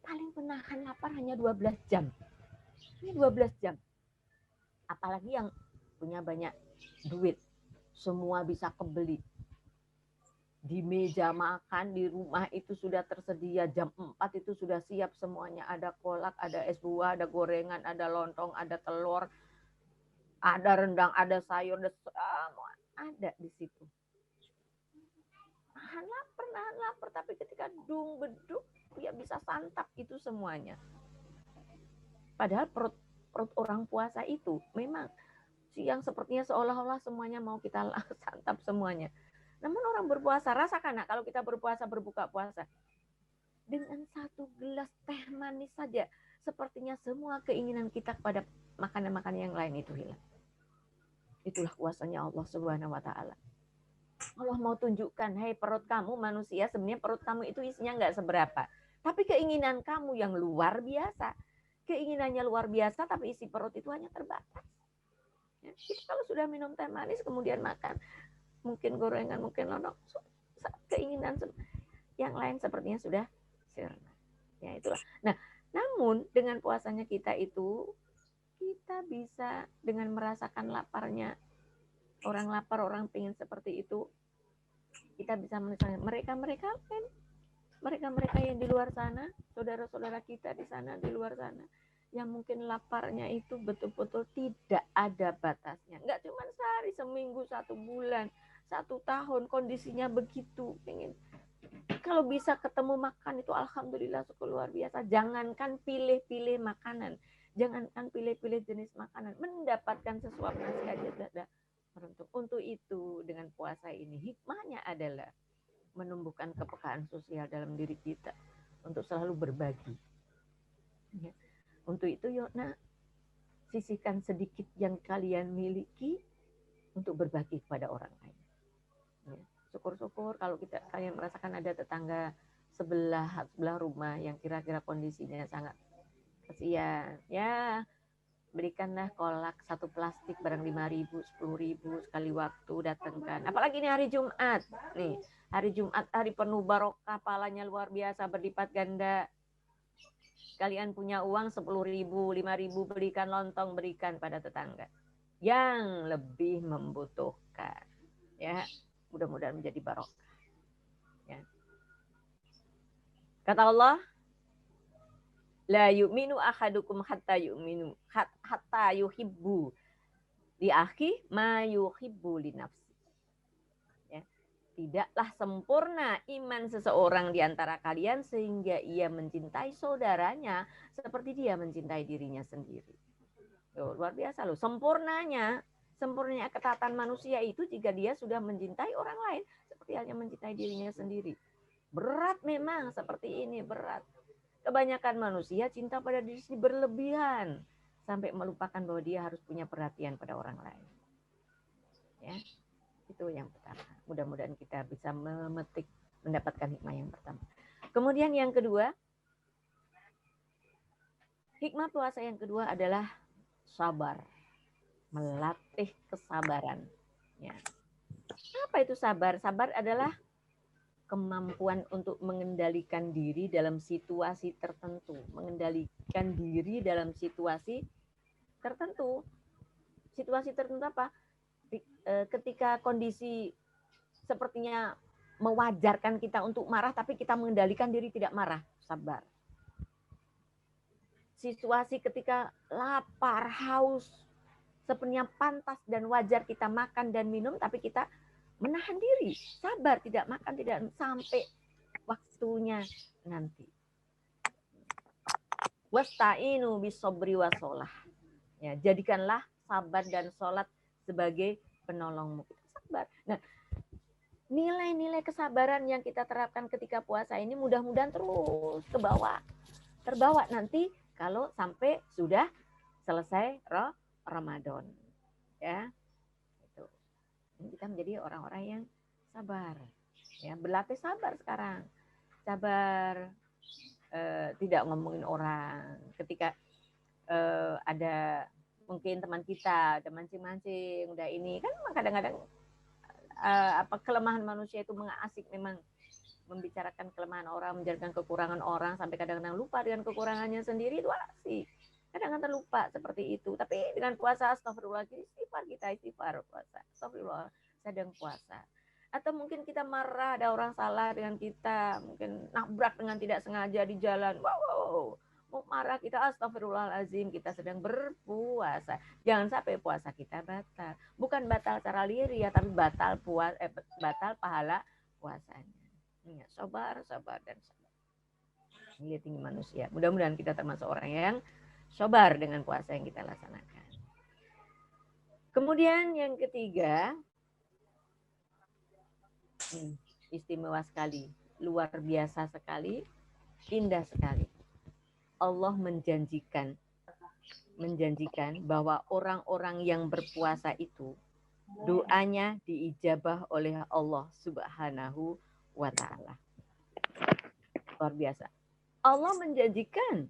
paling penahan lapar hanya 12 jam. Ini 12 jam. Apalagi yang punya banyak duit, semua bisa kebeli. Di meja makan di rumah itu sudah tersedia, jam 4 itu sudah siap semuanya. Ada kolak, ada es buah, ada gorengan, ada lontong, ada telur, ada rendang, ada sayur, ada semua ada di situ. Nahan lapar, tapi ketika dung beduk ya bisa santap itu semuanya. Padahal perut orang puasa itu memang siang sepertinya seolah-olah semuanya mau kita santap semuanya. Namun orang berpuasa, rasakan kalau kita berpuasa, berbuka puasa. Dengan 1 gelas teh manis saja, sepertinya semua keinginan kita kepada makanan-makanan yang lain itu hilang. Itulah kuasanya Allah Subhanahu Wa Taala. Allah mau tunjukkan, hei perut kamu manusia, sebenarnya perut kamu itu isinya nggak seberapa. Tapi keinginan kamu yang luar biasa. Keinginannya luar biasa, tapi isi perut itu hanya terbatas. Ya, kita kalau sudah minum teh manis, kemudian makan, mungkin gorengan, mungkin lontong, keinginan yang lain sepertinya sudah sirna. Ya itulah. Nah, namun dengan puasanya kita itu, kita bisa dengan merasakan laparnya orang lapar, orang pengen seperti itu, kita bisa merasakan mereka yang di luar sana, saudara-saudara kita di sana, di luar sana, yang mungkin laparnya itu betul-betul tidak ada batasnya. Enggak cuma sehari, seminggu, 1 bulan, 1 tahun kondisinya begitu. Pengen kalau bisa ketemu makan itu alhamdulillah luar biasa. Jangankan pilih-pilih makanan, Jangankan pilih-pilih jenis makanan, mendapatkan sesuap nasi aja tidak beruntung. Untuk itu dengan puasa ini hikmahnya adalah menumbuhkan kepekaan sosial dalam diri kita untuk selalu berbagi. Ya. Untuk itu yuk nak, sisihkan sedikit yang kalian miliki untuk berbagi kepada orang lain. Ya. Syukur-syukur kalau kalian merasakan ada tetangga sebelah rumah yang kira-kira kondisinya sangat kasihan, ya berikanlah kolak 1 plastik barang 5.000, 10.000 sekali waktu datangkan. Apalagi ini hari Jumat, nih hari Jumat hari penuh barokah, pahalanya luar biasa berlipat ganda. Kalian punya uang 10.000, 5.000, berikan lontong, berikan pada tetangga yang lebih membutuhkan. Ya, mudah-mudahan menjadi barokah. Ya. Kata Allah, la yu'minu ahadukum hatta yuhibbu li akhi ma yuhibbu li nafsi. Ya. Tidaklah sempurna iman seseorang di antara kalian sehingga ia mencintai saudaranya seperti dia mencintai dirinya sendiri. Loh, luar biasa loh. Sempurnanya ketaatan manusia itu jika dia sudah mencintai orang lain seperti halnya mencintai dirinya sendiri. Berat memang seperti ini, berat. Kebanyakan manusia cinta pada diri sendiri berlebihan sampai melupakan bahwa dia harus punya perhatian pada orang lain. Ya, itu yang pertama. Mudah-mudahan kita bisa mendapatkan hikmah yang pertama. Kemudian yang kedua, hikmah puasa yang kedua adalah sabar, melatih kesabaran. Ya. Apa itu sabar? Sabar adalah kemampuan untuk mengendalikan diri dalam situasi tertentu. Mengendalikan diri dalam situasi tertentu. Situasi tertentu apa? Ketika kondisi sepertinya mewajarkan kita untuk marah, tapi kita mengendalikan diri tidak marah. Sabar. Situasi ketika lapar, haus, sepertinya pantas dan wajar kita makan dan minum, tapi kita menahan diri, sabar, tidak makan, tidak sampai waktunya nanti. Wasta'inu bisobri wasolah. Ya, jadikanlah sabar dan sholat sebagai penolongmu. Sabar. Nah, nilai-nilai kesabaran yang kita terapkan ketika puasa ini mudah-mudahan terus ke bawah. Terbawa nanti kalau sampai sudah selesai Ramadan. Ya. Kita menjadi orang-orang yang sabar, ya, berlatih sabar sekarang, sabar, tidak ngomongin orang. Ketika ada mungkin teman kita, ada mancing-mancing, udah ini kan kadang-kadang kelemahan manusia itu mengasik memang membicarakan kelemahan orang, menjadikan kekurangan orang sampai kadang-kadang lupa dengan kekurangannya sendiri, itu asik. Kadang-kadang lupa seperti itu. Tapi dengan puasa, astagfirullah, istighfar puasa. Astagfirullah, sedang puasa. Atau mungkin kita marah, ada orang salah dengan kita. Mungkin nabrak dengan tidak sengaja di jalan. Wow. Mau marah kita, astagfirullahaladzim, kita sedang berpuasa. Jangan sampai puasa kita batal. Bukan batal secara liri ya, tapi batal pahala puasanya. Ya, sabar, dan sabar. Ini tinggi manusia. Mudah-mudahan kita termasuk orang yang sabar dengan puasa yang kita laksanakan. Kemudian yang ketiga, istimewa sekali, luar biasa sekali, indah sekali. Allah menjanjikan bahwa orang-orang yang berpuasa itu doanya diijabah oleh Allah Subhanahu wa Ta'ala. Luar biasa. Allah menjanjikan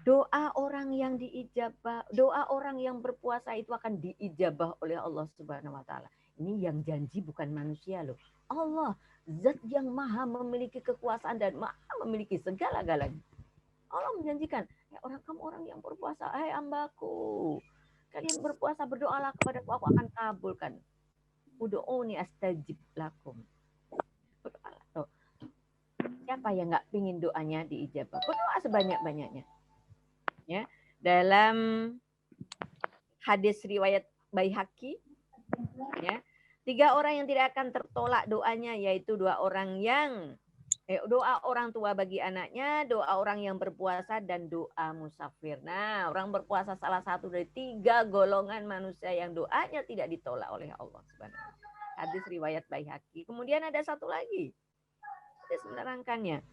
doa orang yang diijabah, doa orang yang berpuasa itu akan diijabah oleh Allah Subhanahu wa Ta'ala. Ini yang janji bukan manusia loh. Allah, zat yang maha memiliki kekuasaan dan maha memiliki segala-galanya. Allah menjanjikan, kamu orang yang berpuasa, hai hambaku, kalian berpuasa, berdoalah kepada aku akan kabulkan. Ud'uni astajib lakum. Berdoalah. Tuh. Siapa yang nggak pingin doanya diijabah? Berdoa sebanyak-banyaknya. Ya, dalam hadis riwayat Baihaqi, ya, 3 orang yang tidak akan tertolak doanya, yaitu 2 orang yang Doa orang tua bagi anaknya, doa orang yang berpuasa, dan doa musafir. Nah, orang berpuasa salah satu dari 3 golongan manusia yang doanya tidak ditolak oleh Allah Subhanahu. Hadis riwayat Baihaqi. Kemudian ada satu lagi. Hadis menerangkannya.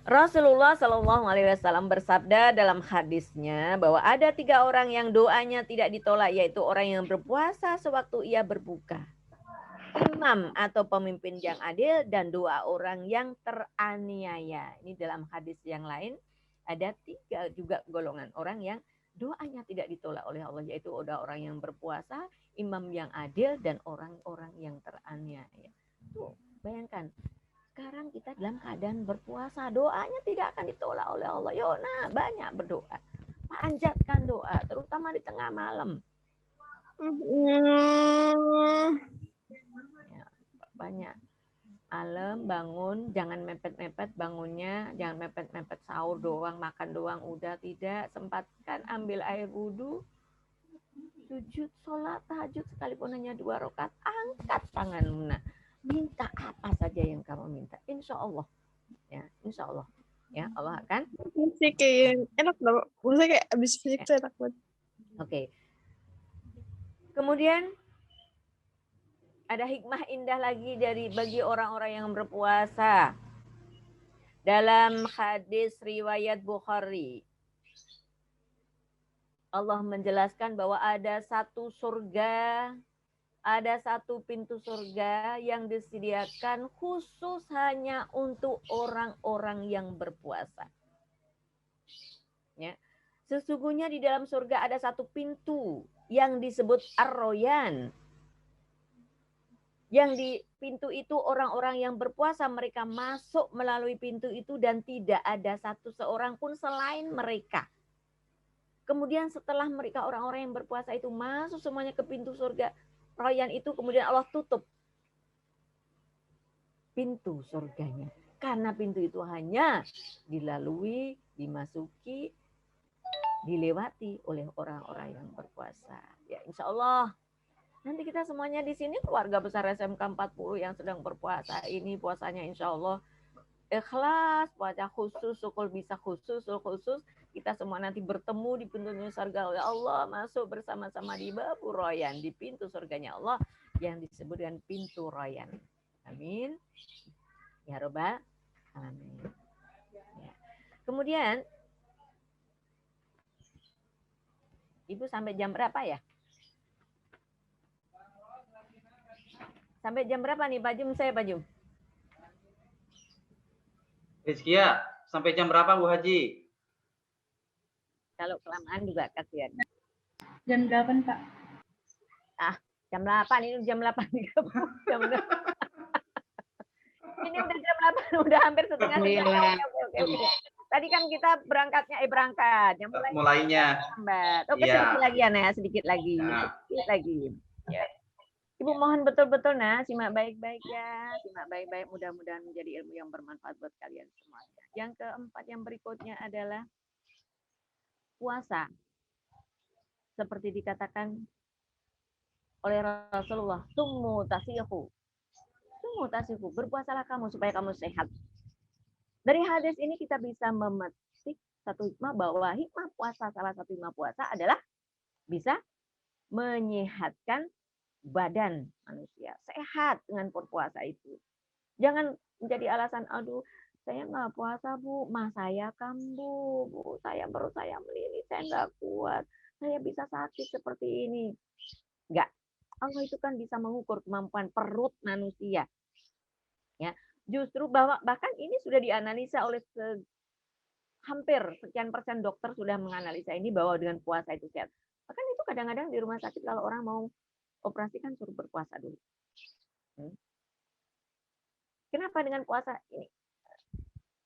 Rasulullah Shallallahu Alaihi Wasallam bersabda dalam hadisnya bahwa ada 3 orang yang doanya tidak ditolak, yaitu orang yang berpuasa sewaktu ia berbuka, imam atau pemimpin yang adil, dan doa orang yang teraniaya. Ini dalam hadis yang lain ada 3 juga golongan orang yang doanya tidak ditolak oleh Allah, yaitu ada orang yang berpuasa, imam yang adil, dan orang-orang yang teraniaya. Tuh, bayangkan. Sekarang kita dalam keadaan berpuasa, doanya tidak akan ditolak oleh Allah. Yuk, nah, banyak berdoa. Panjatkan doa, terutama di tengah malam. Ya, banyak. Malam bangun, jangan mepet-mepet bangunnya, jangan mepet-mepet sahur doang, makan doang, udah tidak. Sempatkan ambil air wudhu, sujud, sholat, tahajud, sekalipun hanya 2 rakaat, angkat tanganmu. Nah, minta apa saja yang kamu minta, insya Allah, ya, insya Allah, ya Allah akan. Sih kayak enak loh, maksudnya kayak abis fisik tuh enak banget. Oke. Kemudian ada hikmah indah lagi bagi orang-orang yang berpuasa. Dalam hadis riwayat Bukhari, Allah menjelaskan bahwa ada satu surga. Ada satu pintu surga yang disediakan khusus hanya untuk orang-orang yang berpuasa. Ya. Sesungguhnya di dalam surga ada satu pintu yang disebut Ar-Royan. Yang di pintu itu orang-orang yang berpuasa, mereka masuk melalui pintu itu dan tidak ada satu seorang pun selain mereka. Kemudian setelah mereka orang-orang yang berpuasa itu masuk semuanya ke pintu surga Royan itu, kemudian Allah tutup pintu surganya. Karena pintu itu hanya dilalui, dimasuki, dilewati oleh orang-orang yang berpuasa. Ya, insya Allah. Nanti kita semuanya di sini keluarga besar SMK 40 yang sedang berpuasa. Ini puasanya insya Allah ikhlas, puasa khusus, syukur bisa khusus. Kita semua nanti bertemu di pintu surga oleh Allah, masuk bersama-sama di babu Royan, di pintu surganya Allah yang disebut dengan pintu Royan. Amin. Ya Rabbal Alamin. Ya. Kemudian, Ibu sampai jam berapa ya? Sampai jam berapa nih Pak Jum? Pak Jum. Rizkia, sampai jam berapa Bu Haji? Kalau kelamaan juga kasihan. Jam 8, Pak. Jam 8, ini jam 8.30. Jam 8. Ini udah jam 8, udah hampir setengah 9. Oke. Tadi kan kita berangkatnya, yang mulainya lambat. Oke, sedikit lagi ya, Naya, sedikit lagi. Sedikit lagi. Ya. Ibu mohon betul-betul, nah, simak baik-baik ya. Simak baik-baik, mudah-mudahan menjadi ilmu yang bermanfaat buat kalian semuanya. Yang keempat, yang berikutnya adalah puasa. Seperti dikatakan oleh Rasulullah, summu tasihu. Summu tasihu, berpuasalah kamu supaya kamu sehat. Dari hadis ini kita bisa memetik satu hikmah bahwa hikmah puasa, salah satu hikmah puasa adalah bisa menyehatkan badan manusia. Sehat dengan berpuasa itu. Jangan menjadi alasan, aduh, saya nggak puasa Bu, mah saya kambuh Bu, perut saya melilit, saya nggak kuat, saya bisa sakit seperti ini. Enggak, Allah itu kan bisa mengukur kemampuan perut manusia. Ya, justru bahkan ini sudah dianalisa oleh hampir sekian persen dokter sudah menganalisa ini bahwa dengan puasa itu sehat. Bahkan itu kadang-kadang di rumah sakit kalau orang mau operasi kan suruh berpuasa dulu. Kenapa dengan puasa ini?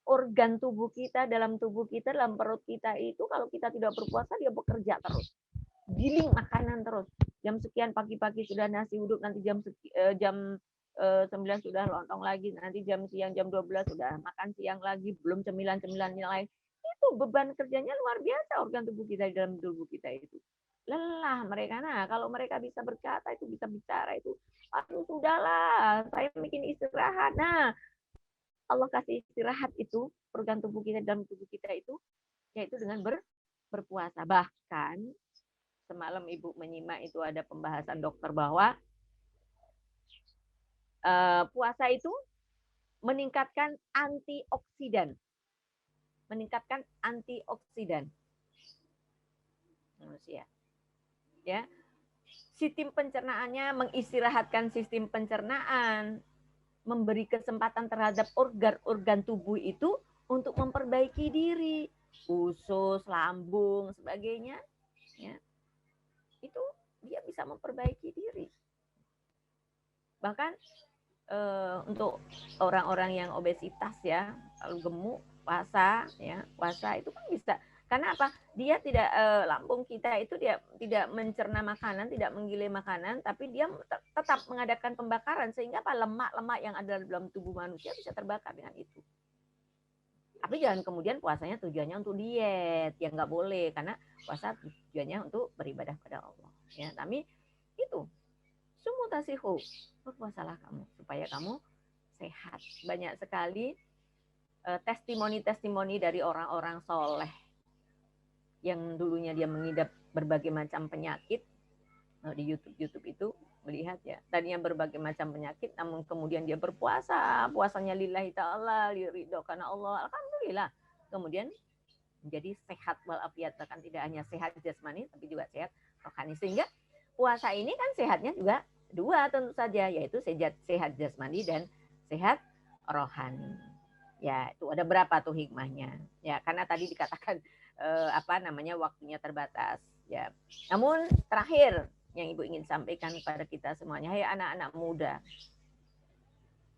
Organ tubuh kita, dalam tubuh kita, dalam perut kita itu kalau kita tidak berpuasa dia bekerja terus. Giling makanan terus. Jam sekian pagi-pagi sudah nasi uduk, nanti jam 9 sudah lontong lagi, nanti jam siang jam 12 sudah makan siang lagi, belum cemilan-cemilan lain. Itu beban kerjanya luar biasa organ tubuh kita di dalam tubuh kita itu. Lelah mereka. Nah, kalau mereka bisa berkata itu, bisa bicara itu, aduh sudahlah, saya bikin istirahat. Nah, Allah kasih istirahat itu, organ tubuh kita dan tubuh kita itu, yaitu dengan berpuasa. Bahkan semalam Ibu menyimak itu ada pembahasan dokter bahwa puasa itu meningkatkan antioksidan. Meningkatkan antioksidan manusia. Ya. Sistem pencernaannya, mengistirahatkan sistem pencernaan, memberi kesempatan terhadap organ-organ tubuh itu untuk memperbaiki diri, usus, lambung, sebagainya. Ya. Itu dia bisa memperbaiki diri. Bahkan untuk orang-orang yang obesitas ya, lalu gemuk, puasa ya, puasa itu kan bisa. Karena apa? Dia tidak lambung kita itu dia tidak mencerna makanan, tidak menggiling makanan, tapi dia tetap mengadakan pembakaran sehingga apa? Lemak-lemak yang ada dalam tubuh manusia bisa terbakar dengan itu. Tapi jangan kemudian puasanya tujuannya untuk diet, ya nggak boleh, karena puasa tujuannya untuk beribadah pada Allah. Ya, tapi itu sumutasihu, berpuasalah kamu supaya kamu sehat. Banyak sekali testimoni-testimoni dari orang-orang soleh yang dulunya dia mengidap berbagai macam penyakit. Di YouTube itu melihat ya, tadinya berbagai macam penyakit, namun kemudian dia berpuasa, puasanya lillahi ta'ala, ridho karena Allah, alhamdulillah. Kemudian menjadi sehat walafiat, bahkan tidak hanya sehat jasmani, tapi juga sehat rohani. Sehingga puasa ini kan sehatnya juga dua tentu saja, yaitu sehat jasmani dan sehat rohani. Ya, itu ada berapa tuh hikmahnya? Ya, karena tadi dikatakan waktunya terbatas. Ya, namun terakhir yang Ibu ingin sampaikan kepada kita semuanya, hai anak-anak muda.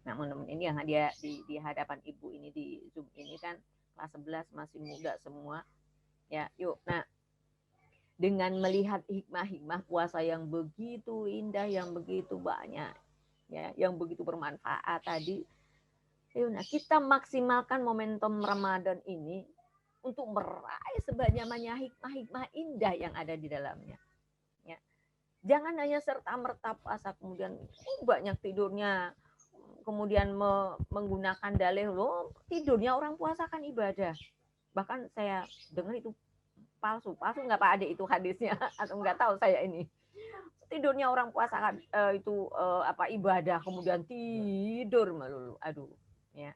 Namun ini yang dia di hadapan Ibu ini di Zoom ini kan kelas 11 masih muda semua. Ya, yuk. Nah, dengan melihat hikmah-hikmah puasa yang begitu indah, yang begitu banyak, ya, yang begitu bermanfaat tadi, nah kita maksimalkan momentum Ramadan ini untuk meraih sebanyak-banyaknya hikmah-hikmah indah yang ada di dalamnya. Ya. Jangan hanya serta-merta puasa kemudian banyak tidurnya, kemudian menggunakan dalih loh tidurnya orang puasa kan ibadah. Bahkan saya dengar itu palsu nggak Pak Ade itu hadisnya atau nggak tahu saya ini. Tidurnya orang puasa itu ibadah kemudian tidur melulu. Aduh, ya.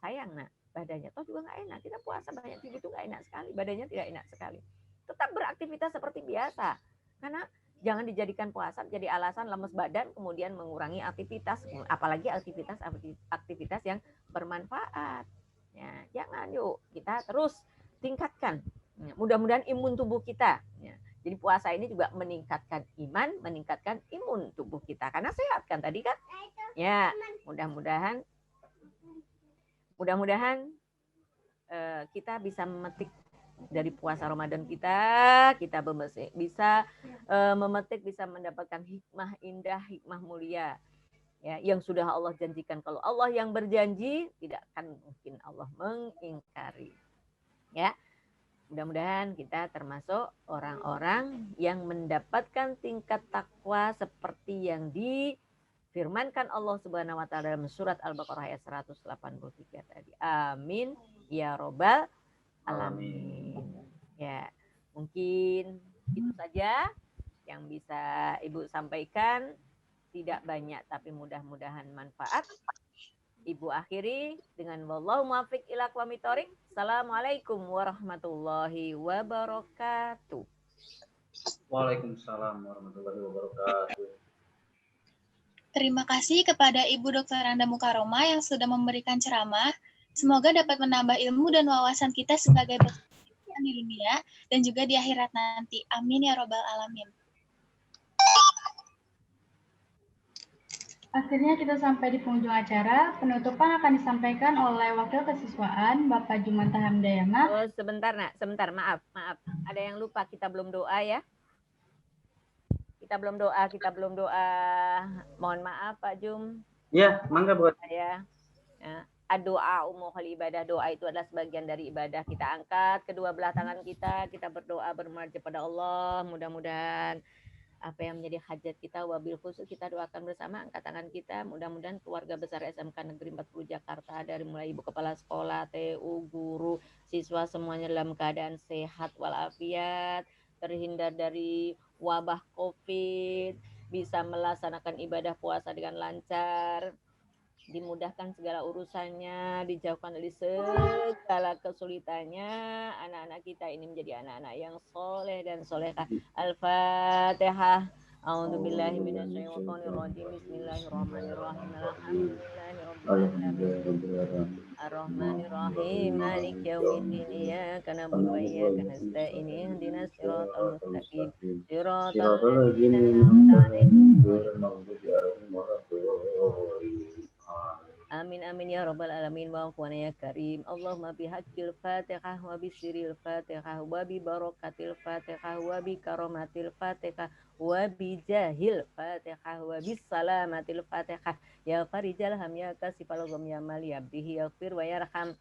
Sayang nak badannya, toh juga nggak enak. Kita puasa banyak tidur itu nggak enak sekali, badannya tidak enak sekali. Tetap beraktivitas seperti biasa, karena jangan dijadikan puasa jadi alasan lemes badan kemudian mengurangi aktivitas, apalagi aktivitas yang bermanfaat. Ya, jangan, yuk kita terus tingkatkan. Ya, mudah-mudahan imun tubuh kita. Ya. Jadi puasa ini juga meningkatkan iman, meningkatkan imun tubuh kita karena sehat kan tadi kan. Ya, mudah-mudahan kita bisa memetik dari puasa Ramadan kita bisa memetik, bisa mendapatkan hikmah indah, hikmah mulia, ya, yang sudah Allah janjikan. Kalau Allah yang berjanji, tidak akan mungkin Allah mengingkari. Ya, mudah-mudahan kita termasuk orang-orang yang mendapatkan tingkat takwa seperti yang firmankan Allah Subhanahu wa taala dalam surat Al-Baqarah ayat 183 tadi. Amin ya robbal alamin. Ya, mungkin itu saja yang bisa Ibu sampaikan. Tidak banyak tapi mudah-mudahan manfaat. Ibu akhiri dengan wallahu muwaffiq ila aqwamit thoriq. Assalamualaikum warahmatullahi wabarakatuh. Waalaikumsalam warahmatullahi wabarakatuh. Terima kasih kepada Ibu Dr. Anda Mukaroma yang sudah memberikan ceramah. Semoga dapat menambah ilmu dan wawasan kita sebagai pekerja di dunia dan juga di akhirat nanti. Amin ya robbal alamin. Akhirnya kita sampai di penghujung acara. Penutupan akan disampaikan oleh Wakil Kesiswaan Bapak Jumanta Hamdayana. Oh, sebentar nak, maaf. Ada yang lupa, kita belum doa ya. Kita belum doa. Mohon maaf Pak Jum. Ya, mangga buat saya. Ya. Doa umuhul ibadah, doa itu adalah sebagian dari ibadah. Kita angkat kedua belah tangan kita berdoa bermunajat pada Allah. Mudah-mudahan apa yang menjadi hajat kita, wabil khusus kita doakan bersama, angkat tangan kita. Mudah-mudahan keluarga besar SMK Negeri 40 Jakarta, dari mulai ibu kepala sekolah, TU, guru, siswa semuanya dalam keadaan sehat walafiat, terhindar dari wabah COVID, bisa melaksanakan ibadah puasa dengan lancar, dimudahkan segala urusannya, dijauhkan dari segala kesulitannya. Anak-anak kita ini menjadi anak-anak yang soleh dan solehah. Al-Fatihah. A'udzubillahi minasyaitonirrajim. Bismillahirrahmanirrahim. Alhamdulillahirabbil Ar-Rahmanir-Rahim. Maliki yaumiddin. Iyyaka na'budu wa iyyaka nasta'in. Ihdinas siratal mustaqim. Siratal ladzina an'amta 'alaihim. Amin amin ya rabbal alamin wa afwan ya karim. Allahumma bihaqqil Fatihah wa bisiril Fatihah wa bi barakatil Fatihah wa bi karamatil Fatihah wa bi jahil Fatihah wa bis salamatil Fatihah ya farijal ham ya kasifal gham ya mal ya bihi yaghfir wa yarham.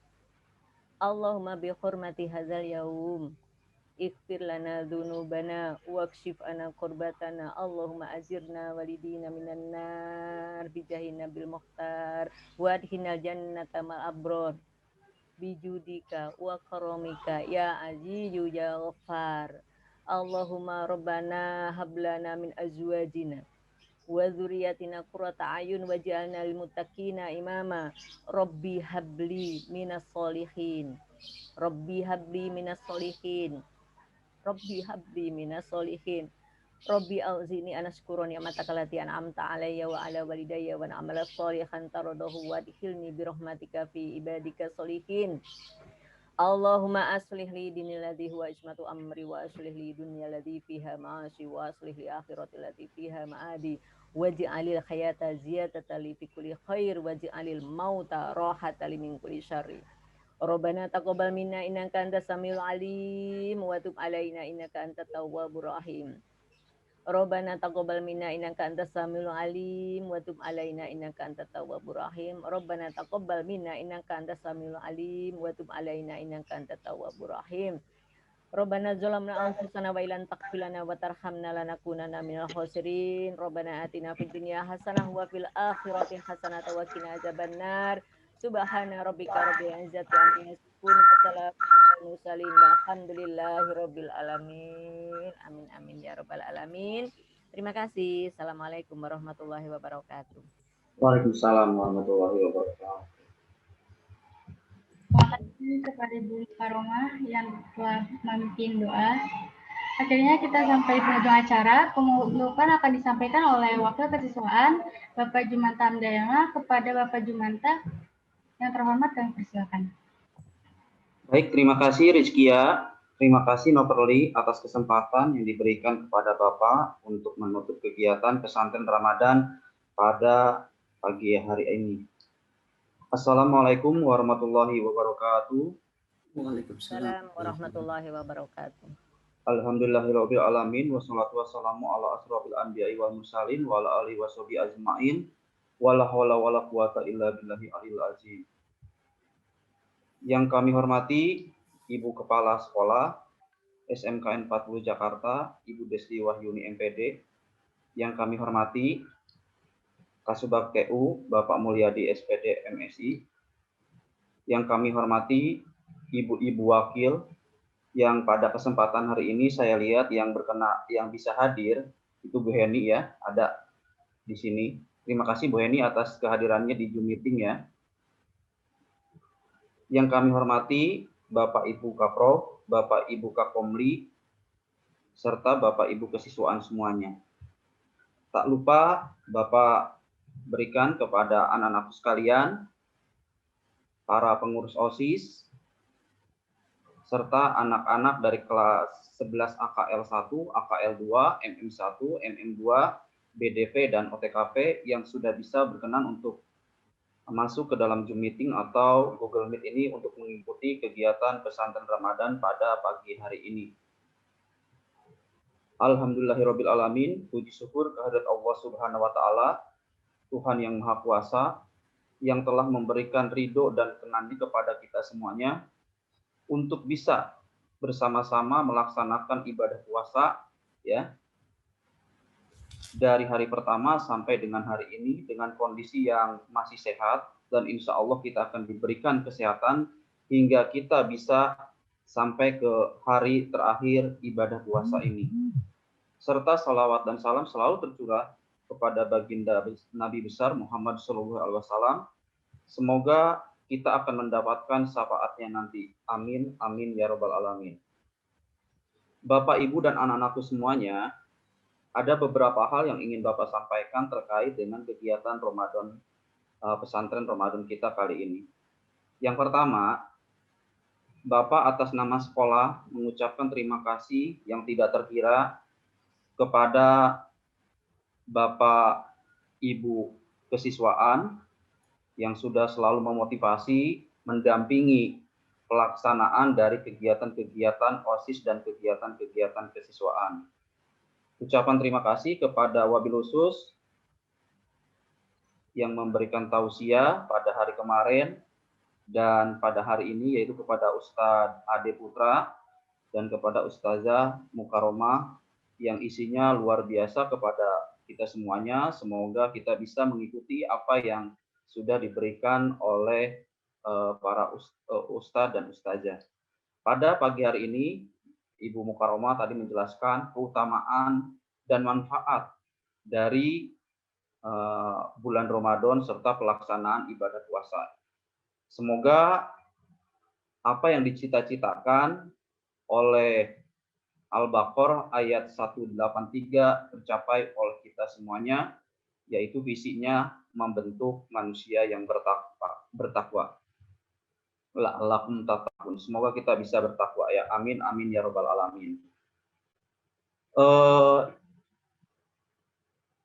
Allahumma bi hurmati hadzal yaum ighfir lana dzunubana wakshif ana qurbatana. Allahumma ajirna walidina minan nar bijahin nabil mukhtar wadhinal jannata mal abror bijudika wa karamika ya azizu ya ghaffar. Allahumma rabbana hablana min azwajina wa dzurriyyatina qurrata ayun waj'alna lil muttaqina imama. Rabbi habli minas solihin. Rabbi habli minas solihin. Rabbi habli minas solihin. Rabbi auzini anaskura ni'mataka allati an'amta alayya wa ala walidayya wa na'mala sholihan taradahu wa adkhilni bi rahmatika fi ibadika solihin. Allahumma aslih li dini ladzi huwa ismatu amri wa aslih li dunya ladzi fiha ma'ashi wa aslih li akhirati ladzi fiha ma'adi waj'alil hayata ziyadatan li fi kulli khair waj'alil mauta rahatan li min kulli syarri. Rabbana taqabbal minna innaka antas samiul alim wa tub alaina innaka antat tawwabur rahim. Rabbana taqabbal minna innaka antas samiul alim wa tub alaina innaka antat tawwabur rahim. Rabbana taqabbal minna innaka antas samiul alim wa tub alaina innaka antat tawwabur rahim. Rabbana zalamna anfusana wa illam taghfir lana wa tarhamna lanakunanna minal khasirin. Rabbana atina fid dunya hasanah wa fil akhirati hasanah wa qina adzabannar. Subhana rabbika rabbil izzati amma yasifun wa salamun alal mursalin walhamdulillahi rabbil alamin. Amin amin ya rabbal alamin. Terima kasih. Assalamualaikum warahmatullahi wabarakatuh. Waalaikumsalam warahmatullahi wabarakatuh. Terima kasih kepada Ibu Karomah yang telah memimpin doa. Akhirnya kita sampai di penghujung acara. Pembukaan akan disampaikan oleh Wakil Kesiswaan Bapak Jumanta Hamdayana kepada Bapak Jumanta. Yang terhormat kami persilakan. Baik, terima kasih Rizkia. Terima kasih Noperli atas kesempatan yang diberikan kepada Bapak untuk menutup kegiatan pesantren Ramadan pada pagi hari ini. Assalamualaikum warahmatullahi wabarakatuh. Waalaikumsalam warahmatullahi wabarakatuh. Alhamdulillahirabbil alamin wassalatu wassalamu ala asrofil anbiya'i wal mursalin wa ala alihi washabihi ajmain. Wala haula wala quwata illa billahi aliyil azim. Yang kami hormati Ibu Kepala Sekolah SMKN 40 Jakarta, Ibu Desli Wahyuni MPD. Yang kami hormati Kasubag TU Bapak Mulyadi SPD MSI. Yang kami hormati ibu-ibu wakil yang pada kesempatan hari ini saya lihat yang bisa hadir itu Bu Heni ya, ada di sini. Terima kasih Bu Heni atas kehadirannya di Zoom meeting ya. Yang kami hormati Bapak Ibu Kaprov, Bapak Ibu Kakomli, serta Bapak Ibu kesiswaan semuanya. Tak lupa Bapak berikan kepada anak-anakku sekalian, para pengurus OSIS, serta anak-anak dari kelas 11 AKL 1, AKL 2, MM1, MM2, BDP, dan OTKP yang sudah bisa berkenan untuk masuk ke dalam Zoom meeting atau Google Meet ini untuk mengikuti kegiatan pesantren Ramadan pada pagi hari ini. Alhamdulillahirabbil alamin, puji syukur kehadirat Allah Subhanahu wa taala, Tuhan yang Maha Kuasa yang telah memberikan ridho dan kenannya kepada kita semuanya untuk bisa bersama-sama melaksanakan ibadah puasa ya dari hari pertama sampai dengan hari ini dengan kondisi yang masih sehat, dan insya Allah kita akan diberikan kesehatan hingga kita bisa sampai ke hari terakhir ibadah puasa ini. Serta salawat dan salam selalu tercurah kepada baginda Nabi besar Muhammad SAW. Semoga kita akan mendapatkan syafaatnya nanti. Amin, amin ya rabbal alamin. Bapak, Ibu, dan anak-anakku semuanya, ada beberapa hal yang ingin Bapak sampaikan terkait dengan kegiatan Ramadan, pesantren Ramadan kita kali ini. Yang pertama, Bapak atas nama sekolah mengucapkan terima kasih yang tidak terkira kepada Bapak Ibu kesiswaan yang sudah selalu memotivasi, mendampingi pelaksanaan dari kegiatan-kegiatan OSIS dan kegiatan-kegiatan kesiswaan. Ucapan terima kasih kepada wabil khusus yang memberikan tausiah pada hari kemarin dan pada hari ini, yaitu kepada Ustadz Ade Putra dan kepada Ustazah Mukaromah yang isinya luar biasa kepada kita semuanya. Semoga kita bisa mengikuti apa yang sudah diberikan oleh para Ustadz dan Ustazah. Pada pagi hari ini, Ibu Mukaromah tadi menjelaskan keutamaan dan manfaat dari bulan Ramadan serta pelaksanaan ibadah puasa. Semoga apa yang dicita-citakan oleh Al-Baqarah ayat 183 tercapai oleh kita semuanya, yaitu visinya membentuk manusia yang bertakwa. La'allakum tattaqun. Semoga kita bisa bertakwa ya. Amin, amin ya rabbal alamin.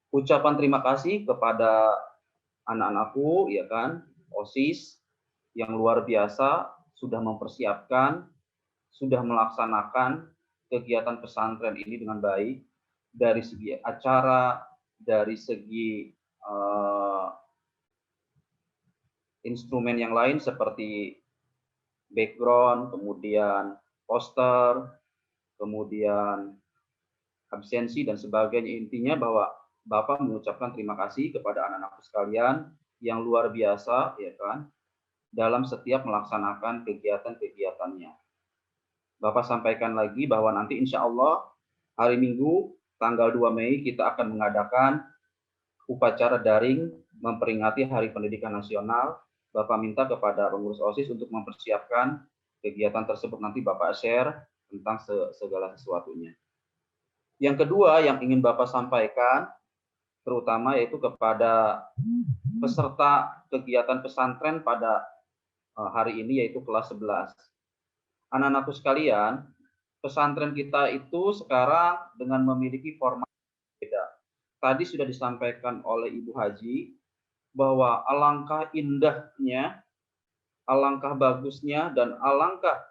Ucapan terima kasih kepada anak-anakku, ya kan, OSIS yang luar biasa sudah mempersiapkan, sudah melaksanakan kegiatan pesantren ini dengan baik dari segi acara, dari segi instrumen yang lain seperti background, kemudian poster, kemudian absensi dan sebagainya. Intinya bahwa Bapak mengucapkan terima kasih kepada anak-anakku sekalian yang luar biasa, ya kan, dalam setiap melaksanakan kegiatan-kegiatannya. Bapak sampaikan lagi bahwa nanti insya Allah hari Minggu tanggal 2 Mei kita akan mengadakan upacara daring memperingati Hari Pendidikan Nasional. Bapak minta kepada pengurus OSIS untuk mempersiapkan kegiatan tersebut, nanti Bapak share tentang segala sesuatunya. Yang kedua yang ingin Bapak sampaikan, terutama yaitu kepada peserta kegiatan pesantren pada hari ini, yaitu kelas 11. Anak-anakku sekalian, pesantren kita itu sekarang dengan memiliki format beda. Tadi sudah disampaikan oleh Ibu Haji bahwa alangkah indahnya, alangkah bagusnya, dan alangkah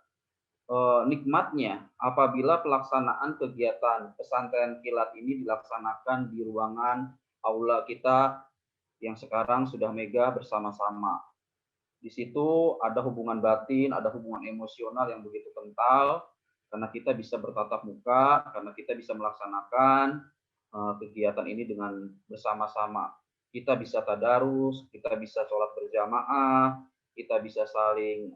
nikmatnya apabila pelaksanaan kegiatan pesantren kilat ini dilaksanakan di ruangan aula kita yang sekarang sudah mega bersama-sama. Di situ ada hubungan batin, ada hubungan emosional yang begitu kental, karena kita bisa bertatap muka, karena kita bisa melaksanakan kegiatan ini dengan bersama-sama. Kita bisa tadarus, kita bisa sholat berjamaah, kita bisa saling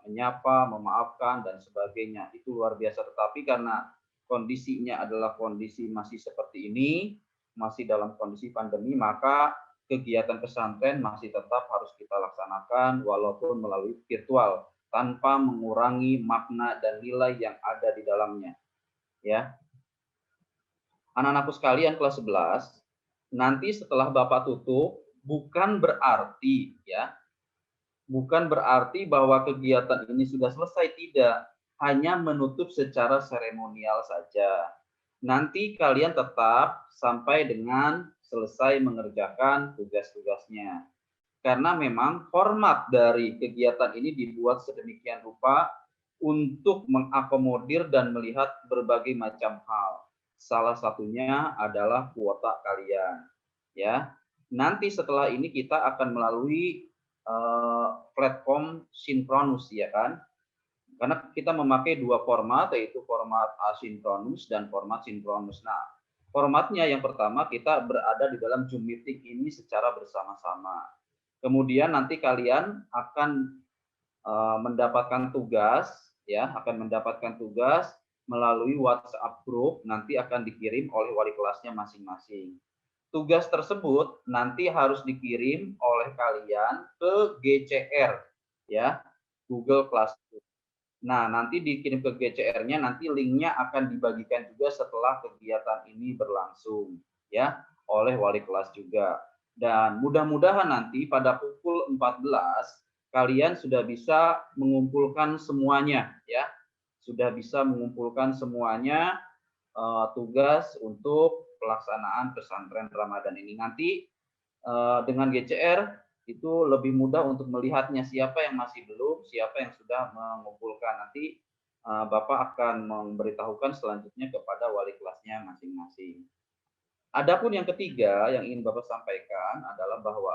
menyapa, memaafkan, dan sebagainya. Itu luar biasa. Tetapi karena kondisinya adalah kondisi masih seperti ini, masih dalam kondisi pandemi, maka kegiatan pesantren masih tetap harus kita laksanakan walaupun melalui virtual, tanpa mengurangi makna dan nilai yang ada di dalamnya. Ya, anak-anakku sekalian kelas 11, nanti setelah Bapak tutup, bukan berarti ya, bukan berarti bahwa kegiatan ini sudah selesai, tidak. Hanya menutup secara seremonial saja. Nanti kalian tetap sampai dengan selesai mengerjakan tugas-tugasnya. Karena memang format dari kegiatan ini dibuat sedemikian rupa untuk mengakomodir dan melihat berbagai macam hal. Salah satunya adalah kuota kalian. Ya, nanti setelah ini kita akan melalui platform sinkronus, ya kan? Karena kita memakai dua format, yaitu format asinkronus dan format sinkronus. Nah, Formatnya yang pertama kita berada di dalam Zoom meeting ini secara bersama-sama. Kemudian nanti kalian akan mendapatkan tugas, ya, akan mendapatkan tugas melalui WhatsApp group, nanti akan dikirim oleh wali kelasnya masing-masing. Tugas tersebut nanti harus dikirim oleh kalian ke GCR, ya, Google Classroom. Nah, nanti dikirim ke GCR-nya, nanti linknya akan dibagikan juga setelah kegiatan ini berlangsung, ya, oleh wali kelas juga. Dan mudah-mudahan nanti pada pukul 14 kalian sudah bisa mengumpulkan semuanya, ya, sudah bisa mengumpulkan semuanya tugas untuk pelaksanaan pesantren Ramadan ini. Nanti dengan GCR itu lebih mudah untuk melihatnya siapa yang masih belum, siapa yang sudah mengumpulkan. Nanti Bapak akan memberitahukan selanjutnya kepada wali kelasnya masing-masing. Adapun yang ketiga yang ingin Bapak sampaikan adalah bahwa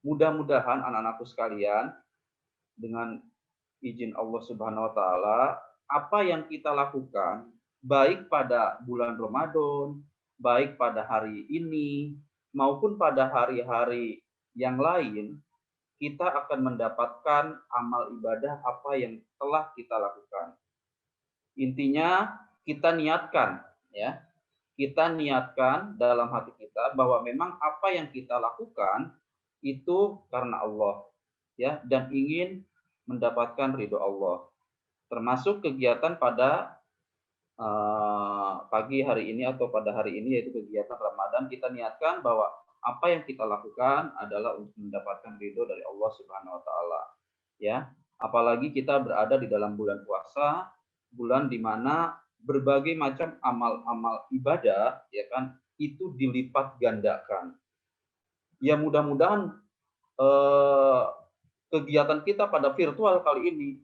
mudah-mudahan anak-anakku sekalian dengan izin Allah Subhanahu wa taala, apa yang kita lakukan baik pada bulan Ramadan, baik pada hari ini maupun pada hari-hari yang lain, kita akan mendapatkan amal ibadah apa yang telah kita lakukan. Intinya kita niatkan, ya. Kita niatkan dalam hati kita bahwa memang apa yang kita lakukan itu karena Allah, ya, dan ingin mendapatkan ridho Allah. Termasuk kegiatan pada pagi hari ini atau pada hari ini, yaitu kegiatan Ramadan, kita niatkan bahwa apa yang kita lakukan adalah untuk mendapatkan ridho dari Allah Subhanahu wa taala, ya. Apalagi kita berada di dalam bulan puasa, bulan di mana berbagai macam amal-amal ibadah, ya kan, itu dilipat gandakan. Ya, mudah-mudahan kegiatan kita pada virtual kali ini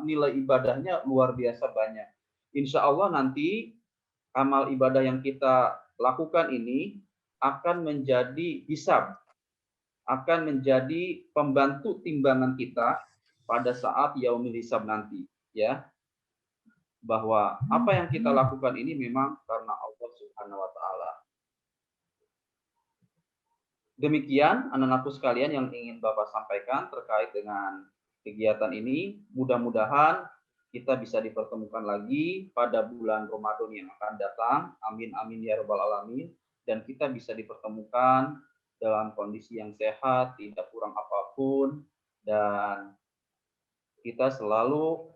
nilai ibadahnya luar biasa banyak. Insya Allah nanti amal ibadah yang kita lakukan ini akan menjadi hisab, akan menjadi pembantu timbangan kita pada saat yaumil hisab nanti, ya. Bahwa apa yang kita lakukan ini memang karena Allah Subhanahu wa taala. Demikian anak-anakku sekalian yang ingin Bapak sampaikan terkait dengan kegiatan ini. Mudah-mudahan kita bisa dipertemukan lagi pada bulan Ramadan yang akan datang. Amin amin ya rabbal alamin. Dan kita bisa dipertemukan dalam kondisi yang sehat, tidak kurang apapun, dan kita selalu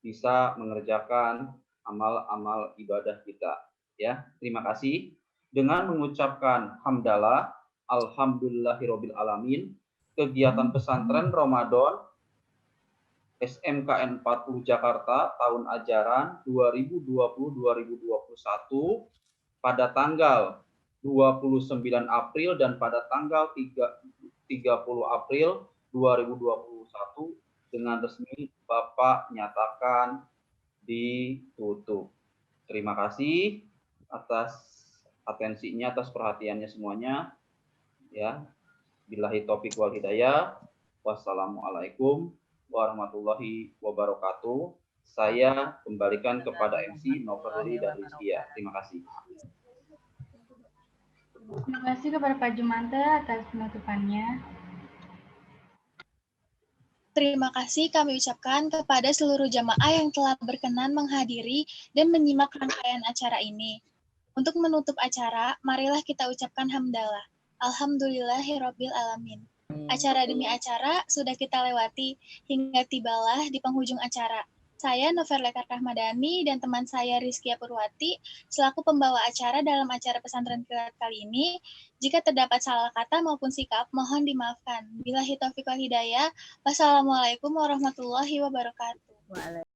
bisa mengerjakan amal-amal ibadah kita, ya. Terima kasih. Dengan mengucapkan hamdalah, alhamdulillahirabbil alamin, kegiatan pesantren Ramadan SMKN 40 Jakarta tahun ajaran 2020-2021 pada tanggal 29 April dan pada tanggal 30 April 2021 dengan resmi Bapak nyatakan ditutup. Terima kasih atas atensinya, atas perhatiannya semuanya. Ya, billahi taufiq wal hidayah. Wassalamualaikum warahmatullahi wabarakatuh. Saya kembalikan kepada MC Noverli dan Rizkia. Terima kasih. Terima kasih kepada Pak Jumante atas penutupannya. Terima kasih kami ucapkan kepada seluruh jamaah yang telah berkenan menghadiri dan menyimak rangkaian acara ini. Untuk menutup acara, marilah kita ucapkan hamdalah. Alhamdulillahirabbil alamin. Acara demi acara sudah kita lewati hingga tibalah di penghujung acara. Saya Noverle Rahmadani dan teman saya Rizkia Purwati selaku pembawa acara dalam acara pesantren kilat kali ini. Jika terdapat salah kata maupun sikap, mohon dimaafkan. Billahi taufiq wal hidayah. Wassalamualaikum warahmatullahi wabarakatuh.